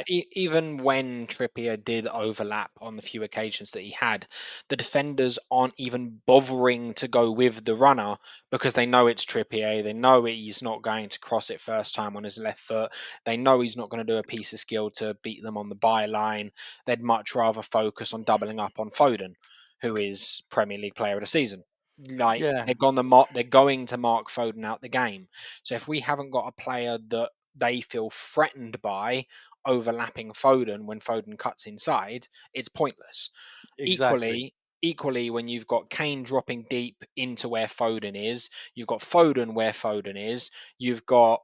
Speaker 2: Even when Trippier did overlap on the few occasions that he had, the defenders aren't even bothering to go with the runner because they know it's Trippier. They know he's not going to cross it first time on his left foot. They know he's not going to do a piece of skill to beat them on the byline. They'd much rather focus on doubling up on Foden, who is Premier League Player of the Season. Like
Speaker 3: Yeah,
Speaker 2: they're going to mark Foden out the game. So if we haven't got a player that they feel threatened by overlapping Foden when Foden cuts inside, it's pointless.
Speaker 3: exactly.
Speaker 2: Equally, when you've got Kane dropping deep into where Foden is, you've got Foden where Foden is, you've got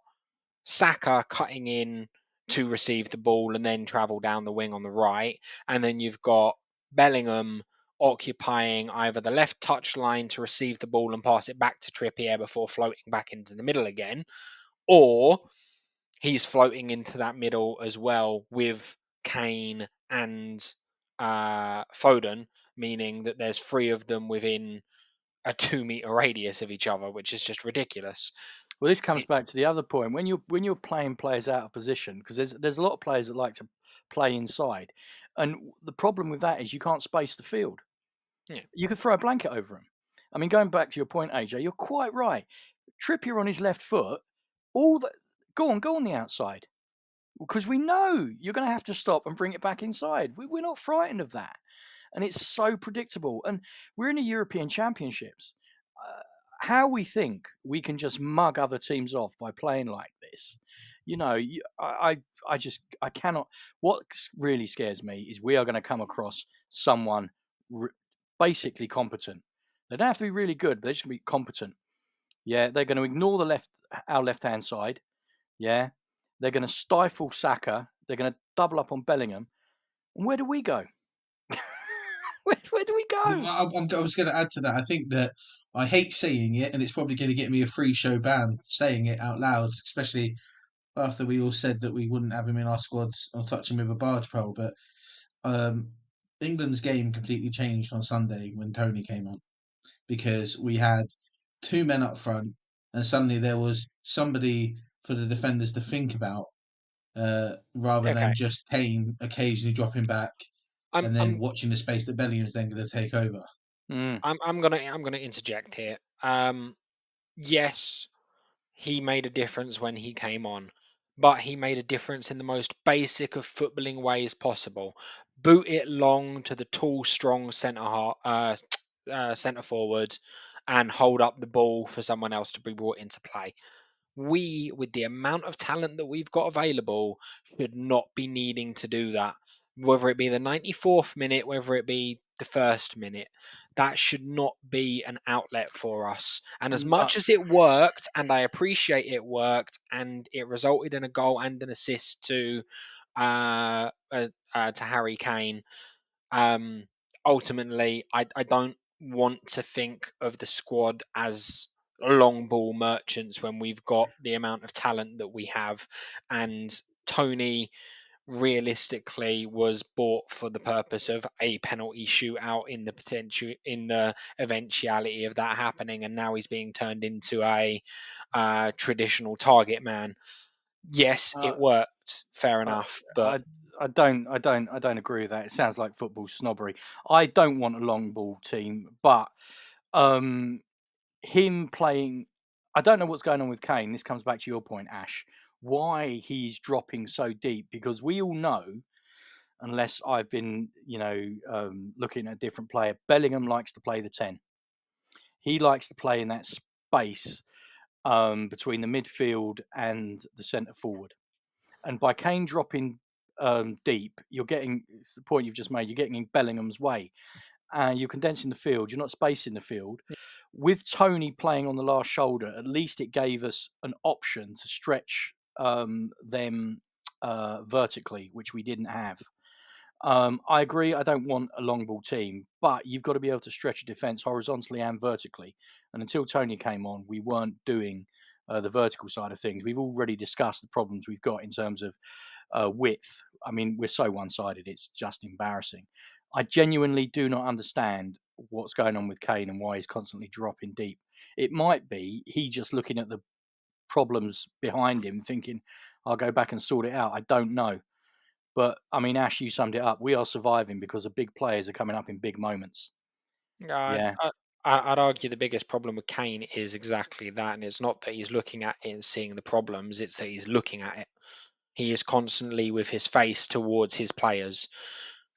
Speaker 2: Saka cutting in to receive the ball and then travel down the wing on the right, and then you've got Bellingham occupying either the left touch line to receive the ball and pass it back to Trippier before floating back into the middle again, or he's floating into that middle as well with Kane and Foden, meaning that there's three of them within a 2 meter radius of each other, which is just ridiculous.
Speaker 3: Well, this comes
Speaker 2: It,
Speaker 3: back to the other point when you're playing players out of position, because there's a lot of players that like to play inside, and the problem with that is you can't space the field.
Speaker 2: yeah,
Speaker 3: You could throw a blanket over him. I mean, going back to your point, AJ, you're quite right. Trippier on his left foot, all that go on the outside, because we know you're going to have to stop and bring it back inside. We're not frightened of that, and it's so predictable. And we're in the European Championships. How we think we can just mug other teams off by playing like this, I cannot. What really scares me is we are going to come across someone basically competent. They don't have to be really good, but they're just going to be competent. Yeah, they're going to ignore our left hand side. Yeah, they're going to stifle Saka. They're going to double up on Bellingham. And where do we go? where do we go?
Speaker 1: I was going to add to that. I think that I hate saying it, and it's probably going to get me a free show ban saying it out loud, especially after we all said that we wouldn't have him in our squads or touch him with a barge pole. But um, England's game completely changed on Sunday when Tony came on, because we had two men up front, and suddenly there was somebody for the defenders to think about, rather than
Speaker 2: okay.
Speaker 1: just Kane occasionally dropping back
Speaker 2: I'm
Speaker 1: and then
Speaker 2: I'm
Speaker 1: watching the space that Bellingham's then going to take over.
Speaker 3: Mm.
Speaker 2: I'm gonna interject here. Yes, he made a difference when he came on, but he made a difference in the most basic of footballing ways possible. Boot it long to the tall, strong centre forward, and hold up the ball for someone else to be brought into play. We, with the amount of talent that we've got available, should not be needing to do that. Whether it be the 94th minute, whether it be the first minute, that should not be an outlet for us. And as
Speaker 3: Uh,
Speaker 2: much as it worked, and I appreciate it worked, and it resulted in a goal and an assist to Harry Kane, um, ultimately, I don't want to think of the squad as long ball merchants when we've got the amount of talent that we have. And Tony realistically was bought for the purpose of a penalty shootout in the eventuality of that happening, and now he's being turned into a traditional target man. Yes,
Speaker 3: uh,
Speaker 2: it worked, fair
Speaker 3: I,
Speaker 2: enough, but
Speaker 3: I don't agree with that. It sounds like football snobbery. I don't want a long ball team, but um, him playing. I don't know what's going on with Kane. This comes back to your point, Ash. Why he's dropping so deep? Because we all know, unless I've been, looking at a different player, Bellingham likes to play the 10. He likes to play in that space between the midfield and the centre forward. And by Kane dropping deep, you're getting, it's the point you've just made, you're getting in Bellingham's way. And you're condensing the field, you're not spacing the field. With Tony playing on the last shoulder, at least it gave us an option to stretch them vertically, which we didn't have. I agree. I don't want a long ball team, but you've got to be able to stretch a defence horizontally and vertically. And until Tony came on, we weren't doing the vertical side of things. We've already discussed the problems we've got in terms of width. I mean, we're so one sided, it's just embarrassing. I genuinely do not understand what's going on with Kane and why he's constantly dropping deep. It might be he just looking at the problems behind him, thinking, I'll go back and sort it out. I don't know. But I mean, Ash, you summed it up. We are surviving because the big players are coming up in big moments.
Speaker 2: I'd,
Speaker 3: Yeah.
Speaker 2: I'd argue the biggest problem with Kane is exactly that, and it's not that he's looking at it and seeing the problems; it's that he's looking at it. He is constantly with his face towards his players.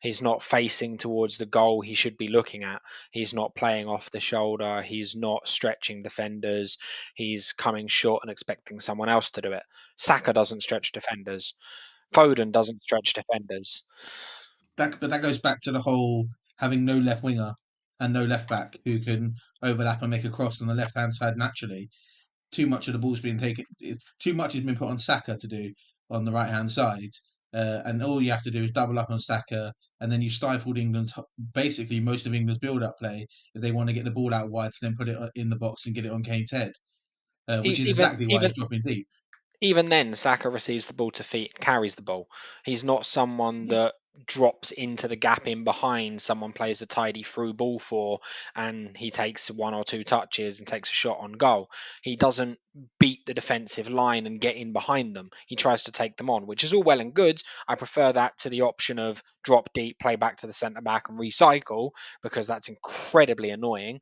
Speaker 2: He's not facing towards the goal he should be looking at. He's not playing off the shoulder. He's not stretching defenders. He's coming short and expecting someone else to do it. Saka doesn't stretch defenders. Foden doesn't stretch defenders.
Speaker 1: But that goes back to the whole having no left winger and no left back who can overlap and make a cross on the left hand side naturally. Too much of the ball's being taken. Too much has been put on Saka to do on the right hand side, and all you have to do is double up on Saka, and then you stifled England's basically most of England's build-up play if they want to get the ball out wide to then put it in the box and get it on Kane's head, which is
Speaker 2: Even
Speaker 1: exactly why
Speaker 2: even
Speaker 1: he's dropping deep.
Speaker 2: even then, Saka receives the ball to feet, carries the ball. He's not someone
Speaker 1: Yeah.
Speaker 2: that drops into the gap in behind someone plays a tidy through ball for, and he takes one or two touches and takes a shot on goal. He doesn't beat the defensive line and get in behind them. He tries to take them on, which is all well and good. I prefer that to the option of drop deep, play back to the centre back and recycle, because that's incredibly annoying.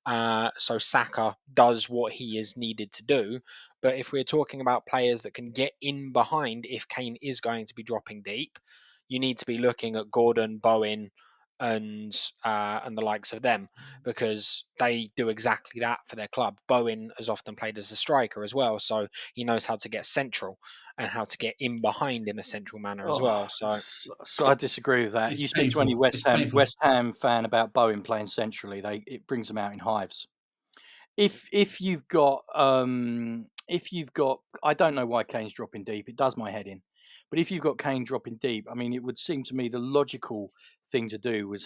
Speaker 2: So Saka does what he is needed to do. But if we're talking about players that can get in behind if Kane is going to be dropping deep, you need to be looking at Gordon, Bowen, and the likes of them, because they do exactly that for their club. Bowen has often played as a striker as well, so he knows how to get central and how to get in behind in a central manner as well.
Speaker 3: So I disagree with that.
Speaker 1: It's
Speaker 3: You speak to any
Speaker 1: painful. It's painful.
Speaker 3: West Ham fan about Bowen playing centrally, it brings them out in hives. If you've got I don't know why Kane's dropping deep. It does my head in. But if you've got Kane dropping deep, I mean, it would seem to me the logical thing to do would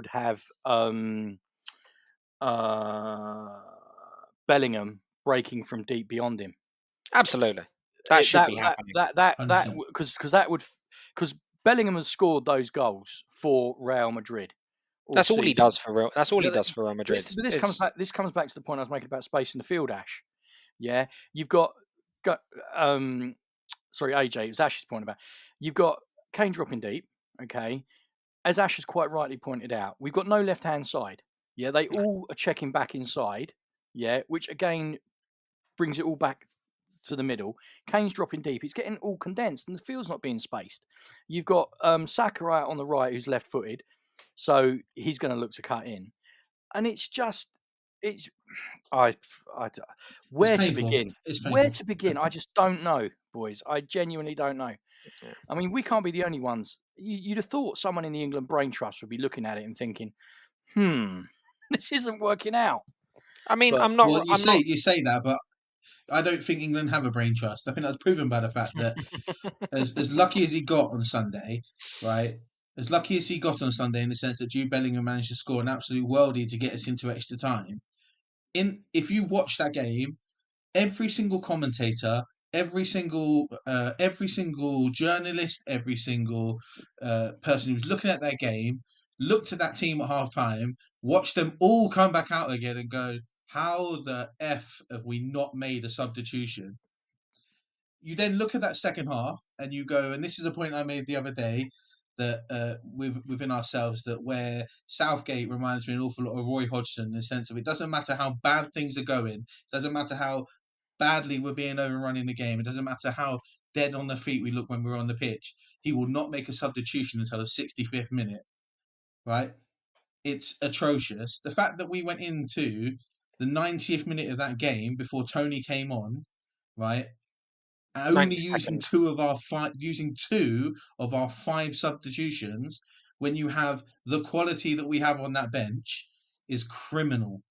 Speaker 3: have Bellingham breaking from deep beyond him.
Speaker 2: Absolutely, that should be happening.
Speaker 3: Because Bellingham has scored those goals for Real Madrid.
Speaker 2: That's all he does for Real. That's all he does for Real Madrid.
Speaker 3: But this comes back to the point I was making about space in the field, Ash. Yeah, you've got sorry, AJ, it was Ash's point about you've got Kane dropping deep. Okay, as Ash has quite rightly pointed out, we've got no left hand side. Yeah, they all are checking back inside. Yeah, which again brings it all back to the middle. Kane's dropping deep. It's getting all condensed, and the field's not being spaced. You've got Saka out on the right, who's left-footed, so he's going to look to cut in. And it's just, where to begin? Where to begin? I just don't know, boys. I genuinely don't know.
Speaker 2: Yeah.
Speaker 3: I mean, we can't be the only ones. You'd have thought someone in the England Brain Trust would be looking at it and thinking, this isn't working out.
Speaker 2: I mean, I'm not.
Speaker 1: Well, you say that, but I don't think England have a brain trust. I think that's proven by the fact that as lucky as he got on Sunday, right? As lucky as he got on Sunday in the sense that Jude Bellingham managed to score an absolute worldie to get us into extra time. If you watch that game, every single commentator, every single journalist, every single person who was looking at that game, looked at that team at half time, watched them all come back out again and go, how the F have we not made a substitution? You then look at that second half and you go, and this is a point I made the other day, that within ourselves, that where Southgate reminds me an awful lot of Roy Hodgson in the sense of it doesn't matter how bad things are going, it doesn't matter how badly we're being overrun in the game, it doesn't matter how dead on the feet we look when we're on the pitch, he will not make a substitution until the 65th minute, right? It's atrocious. The fact that we went into the 90th minute of that game before Tony came on, right? Only using two of our five substitutions when you have the quality that we have on that bench is criminal,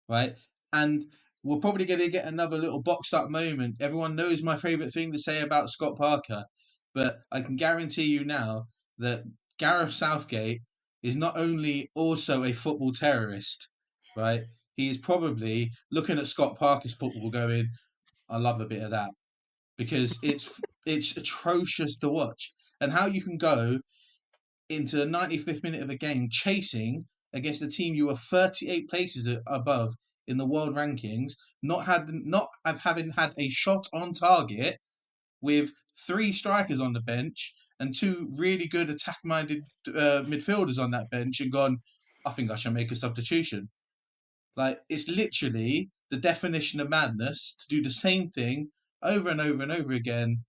Speaker 1: right? And we're probably going to get another little boxed up moment. Everyone knows my favourite thing to say about Scott Parker, but I can guarantee you now that Gareth Southgate is not only also a football terrorist, right? He is probably looking at Scott Parker's football going, I love a bit of that. Because it's atrocious to watch. And how you can go into the 95th minute of a game chasing against a team you were 38 places above in the world rankings, not having had a shot on target, with three strikers on the bench and two really good attack-minded midfielders on that bench, and gone, I think I shall make a substitution. Like, it's literally the definition of madness to do the same thing over and over and over again,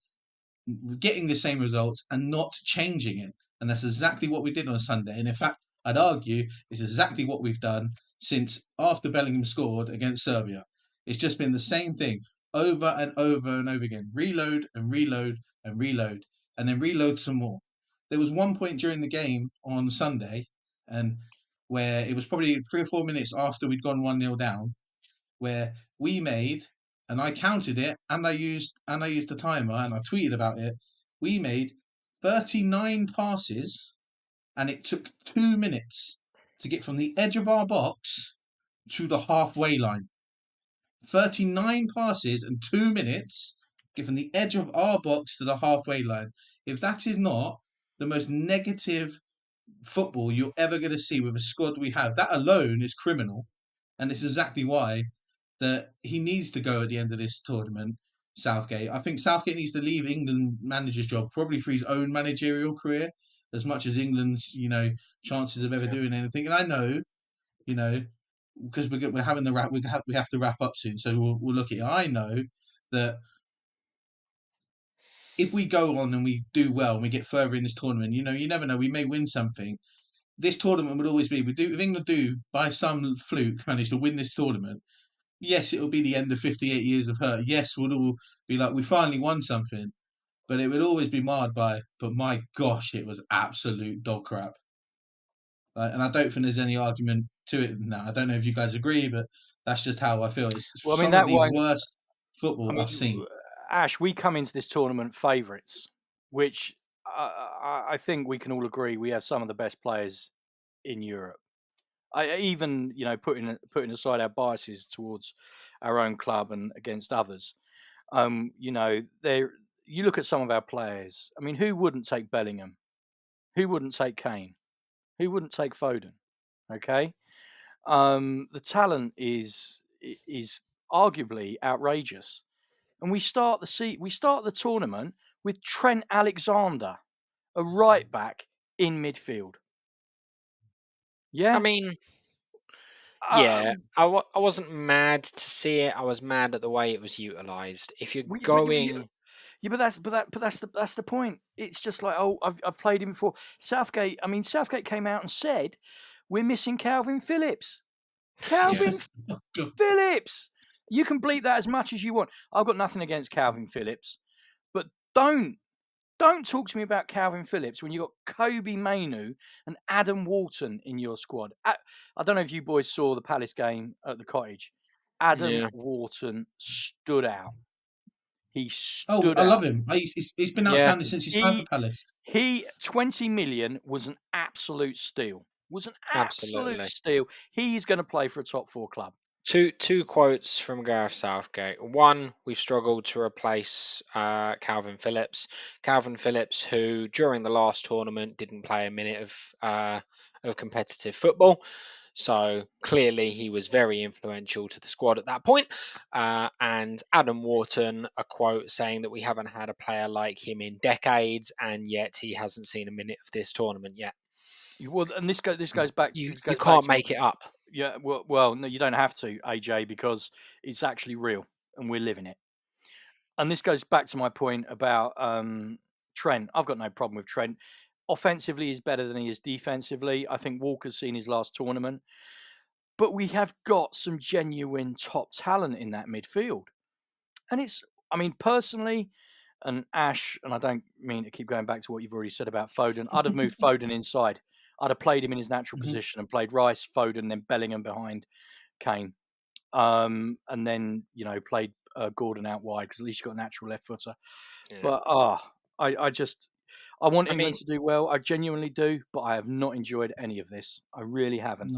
Speaker 1: getting the same results and not changing it. And that's exactly what we did on Sunday. And in fact, I'd argue it's exactly what we've done since after Bellingham scored against Serbia. It's just been the same thing over and over and over again. Reload and reload and reload, and then reload some more. There was one point during the game on Sunday, and where it was probably 3 or 4 minutes after we'd gone 1-0 down, where we made, and I counted it, and I used the timer, and I tweeted about it. We made 39 passes, and it took 2 minutes to get from the edge of our box to the halfway line. 39 passes and 2 minutes get from the edge of our box to the halfway line. If that is not the most negative football you're ever going to see with a squad we have, that alone is criminal. And it's exactly why that he needs to go at the end of this tournament, Southgate. I think Southgate needs to leave England manager's job, probably for his own managerial career, as much as England's, chances of ever doing anything. And I know, because we're having the wrap, we have to wrap up soon, so we'll look at it. I know that if we go on and we do well and we get further in this tournament, you never know, we may win something. This tournament would always be, if England do by some fluke manage to win this tournament, yes, it will be the end of 58 years of hurt. Yes, we'll all be like, we finally won something, but it would always be marred by, but my gosh, it was absolute dog crap. And I don't think there's any argument to it now. I don't know if you guys agree, but that's just how I feel. It's some of the worst football I've seen.
Speaker 3: Ash, we come into this tournament favourites, which I think we can all agree we have some of the best players in Europe. Even putting aside our biases towards our own club and against others, you look at some of our players. I mean, who wouldn't take Bellingham? Who wouldn't take Kane? Who wouldn't take Foden? Okay, the talent is arguably outrageous, and we start the tournament with Trent Alexander, a right back in midfield. Yeah,
Speaker 2: I mean, yeah, I wasn't mad to see it. I was mad at the way it was utilised. If you're going,
Speaker 3: but that's the point. It's just like, oh, I've played him before. Southgate came out and said we're missing Calvin Phillips. Phillips. You can bleep that as much as you want. I've got nothing against Calvin Phillips, but don't talk to me about Calvin Phillips when you've got Kobe Mainoo and Adam Wharton in your squad. I don't know if you boys saw the Palace game at the Cottage. Adam Wharton stood out. He stood
Speaker 1: I
Speaker 3: out.
Speaker 1: love him. He's been outstanding since he signed for Palace.
Speaker 3: 20 million was an absolute steal. Absolute steal. He's going to play for a top 4 club.
Speaker 2: Two quotes from Gareth Southgate. One, we've struggled to replace Calvin Phillips. Calvin Phillips, who during the last tournament didn't play a minute of competitive football. So clearly he was very influential to the squad at that point. And Adam Wharton, a quote saying that we haven't had a player like him in decades, and yet he hasn't seen a minute of this tournament yet.
Speaker 3: Well, and this goes back.
Speaker 2: You can't make it up.
Speaker 3: Yeah, well, no, you don't have to, AJ, because it's actually real and we're living it. And this goes back to my point about Trent. I've got no problem with Trent. Offensively, he's better than he is defensively. I think Walker's seen his last tournament. But we have got some genuine top talent in that midfield. And personally, and Ash, and I don't mean to keep going back to what you've already said about Foden, I'd have moved Foden inside. I'd have played him in his natural position and played Rice, Foden, then Bellingham behind Kane. And then, played Gordon out wide because at least you've got a natural left footer. Yeah. But I want England to do well. I genuinely do, but I have not enjoyed any of this. I really haven't.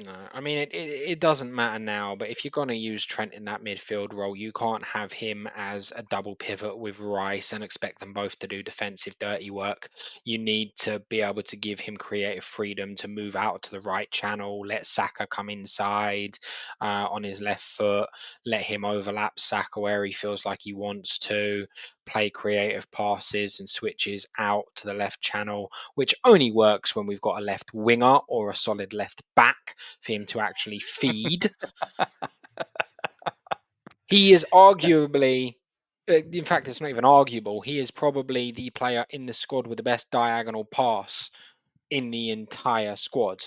Speaker 2: No, I mean, it doesn't matter now, but if you're going to use Trent in that midfield role, you can't have him as a double pivot with Rice and expect them both to do defensive dirty work. You need to be able to give him creative freedom to move out to the right channel, let Saka come inside on his left foot, let him overlap Saka where he feels like he wants to, play creative passes and switches out to the left channel, which only works when we've got a left winger or a solid left back for him to actually feed. He is arguably In fact, it's not even arguable. He is probably the player in the squad with the best diagonal pass in the entire squad.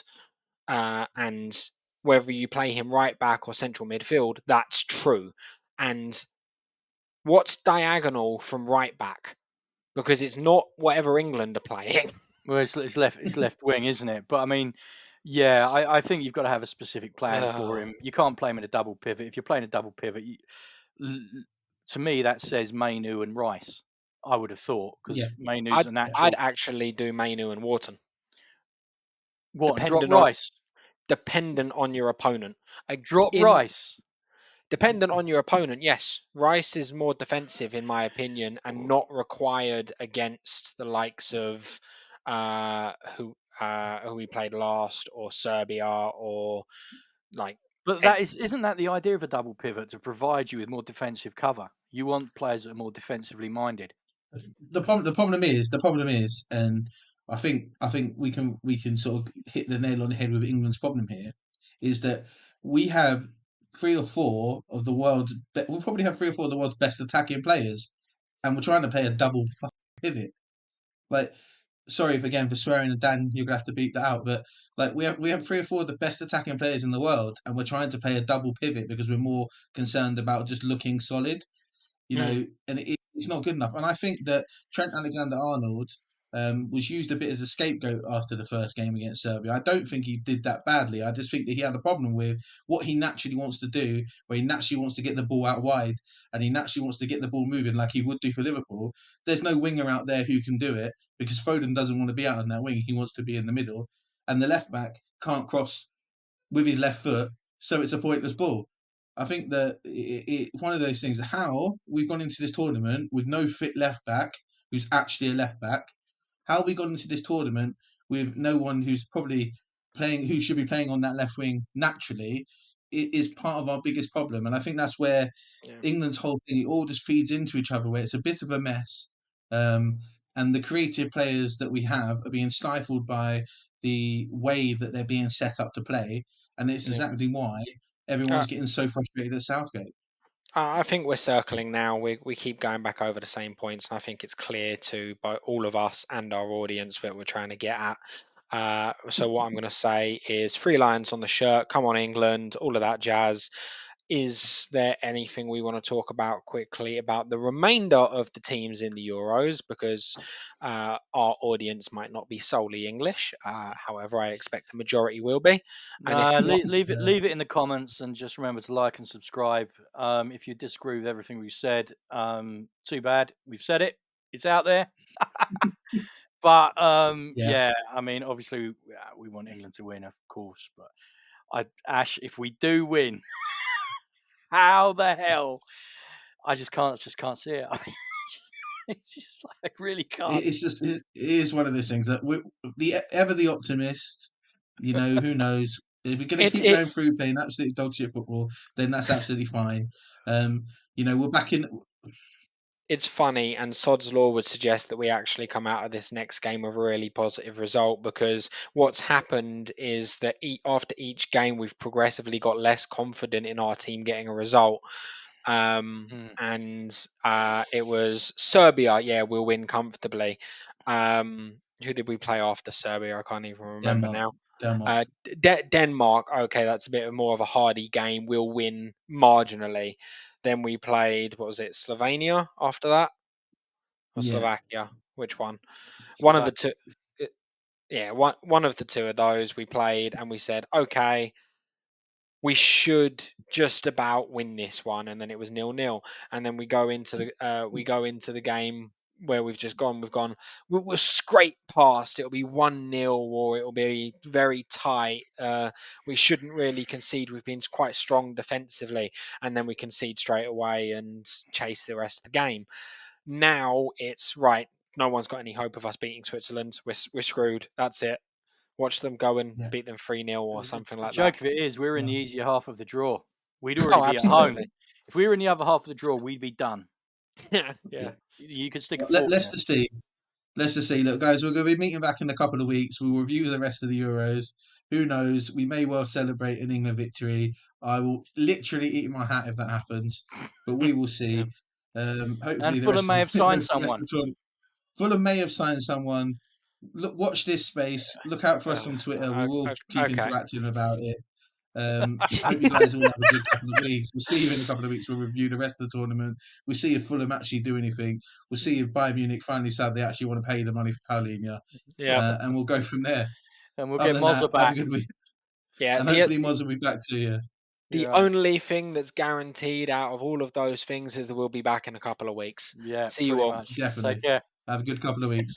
Speaker 2: And whether you play him right back or central midfield, that's true. And what's diagonal from right back? Because it's not whatever England are playing.
Speaker 3: Well, it's left wing, isn't it? But I mean, yeah, I think you've got to have a specific plan for him. You can't play him in a double pivot. If you're playing a double pivot, to me that says Mainu and Rice. I would have thought, because
Speaker 1: Yeah.
Speaker 3: Mainu's a natural.
Speaker 2: I'd actually do Mainu and Wharton.
Speaker 3: What, and drop
Speaker 2: Dependent on
Speaker 3: Rice?
Speaker 2: dependent on your opponent.
Speaker 3: Drop Rice.
Speaker 2: Dependent on your opponent, yes. Rice is more defensive, in my opinion, and not required against the likes of who we played last, or Serbia, or like.
Speaker 3: But that isn't that the idea of a double pivot, to provide you with more defensive cover? You want players that are more defensively minded.
Speaker 1: The problem is, and I think we can sort of hit the nail on the head with England's problem here, is that we have three or four of the world's we probably have three or four of the world's best attacking players, and we're trying to play a double pivot. Like, sorry again for swearing, and Dan, you're gonna have to beat that out, but like we have three or four of the best attacking players in the world, and we're trying to play a double pivot because we're more concerned about just looking solid. And it's not good enough. And I think that Trent Alexander-Arnold was used a bit as a scapegoat after the first game against Serbia. I don't think he did that badly. I just think that he had a problem with what he naturally wants to do, where he naturally wants to get the ball out wide and he naturally wants to get the ball moving like he would do for Liverpool. There's no winger out there who can do it because Foden doesn't want to be out on that wing. He wants to be in the middle. And the left back can't cross with his left foot, so it's a pointless ball. I think that one of those things. How we've gone into this tournament with no fit left back, who's actually a left back. How we gone into this tournament with no one who's probably playing, who should be playing on that left wing naturally, is part of our biggest problem. And I think that's where England's whole thing, it all just feeds into each other, where it's a bit of a mess. And the creative players that we have are being stifled by the way that they're being set up to play. And it's exactly why everyone's getting so frustrated at Southgate.
Speaker 2: I think we're circling now. We keep going back over the same points, and I think it's clear to both all of us and our audience what we're trying to get at. So what I'm going to say is 3 lions on the shirt. Come on, England! All of that jazz. Is there anything we want to talk about quickly about the remainder of the teams in the Euros? Because our audience might not be solely English. However, I expect the majority will be. And if not,
Speaker 3: leave it in the comments, and just remember to like and subscribe. If you disagree with everything we've said, too bad. We've said it. It's out there. But yeah, I mean, obviously we want England to win, of course. But Ash, if we do win, how the hell? I just can't see it. I mean, it's just like, I really can't.
Speaker 1: It is one of those things that ever the optimist. Who knows? If we're going to keep going through playing absolute dog shit football, then that's absolutely fine. We're back in.
Speaker 2: It's funny, and Sod's Law would suggest that we actually come out of this next game with a really positive result, because what's happened is that after each game we've progressively got less confident in our team getting a result. And it was Serbia. Yeah, we'll win comfortably. Who did we play after Serbia? I can't even remember now. Denmark. Okay, that's a bit more of a hardy game. We'll win marginally. Then we played, what was it, Slovenia after that? Or Slovakia? Which one? One of the two. Yeah, one of the two of those we played, and we said, okay, we should just about win this one, and then it was 0-0. And then we go into the game where we've gone, we'll scrape past. It'll be 1-0, or it'll be very tight. We shouldn't really concede. We've been quite strong defensively, and then we concede straight away and chase the rest of the game. Now it's right. No one's got any hope of us beating Switzerland. We're screwed. That's it. Watch them go and beat them 3-0 or something like that.
Speaker 3: The joke of it is, we're in the easier half of the draw. We'd already be at home. If we were in the other half of the draw, we'd be done.
Speaker 2: Yeah.
Speaker 3: You could stick a fork
Speaker 1: Let's just see. Let's just see. Look, guys, we're going to be meeting back in a couple of weeks. We'll review the rest of the Euros. Who knows? We may well celebrate an England victory. I will literally eat my hat if that happens, but we will see. Hopefully,
Speaker 3: And
Speaker 1: the
Speaker 3: Fulham
Speaker 1: rest
Speaker 3: may
Speaker 1: of
Speaker 3: have
Speaker 1: the,
Speaker 3: signed
Speaker 1: the rest
Speaker 3: someone.
Speaker 1: of the tournament. Fulham may have signed someone. Look, watch this space. Look out for us on Twitter. We will keep
Speaker 2: Okay.
Speaker 1: interacting about it. Hope you guys all have a good couple of weeks. We'll see you in a couple of weeks. We'll review the rest of the tournament. We'll see if Fulham actually do anything. We'll see if Bayern Munich finally decide they actually want to pay the money for Paulinho.
Speaker 2: Yeah.
Speaker 1: And we'll go from there.
Speaker 3: And we'll
Speaker 1: Other
Speaker 3: get
Speaker 1: than
Speaker 3: Mozza
Speaker 1: that, have a
Speaker 3: back.
Speaker 1: good week.
Speaker 2: Yeah.
Speaker 1: And hopefully Moz will be back to you.
Speaker 2: The
Speaker 3: Yeah.
Speaker 2: only thing that's guaranteed out of all of those things is that we'll be back in a couple of weeks.
Speaker 3: Yeah,
Speaker 2: See you
Speaker 3: pretty
Speaker 2: all.
Speaker 3: much.
Speaker 1: Definitely.
Speaker 3: Take care.
Speaker 1: Have a good couple of weeks.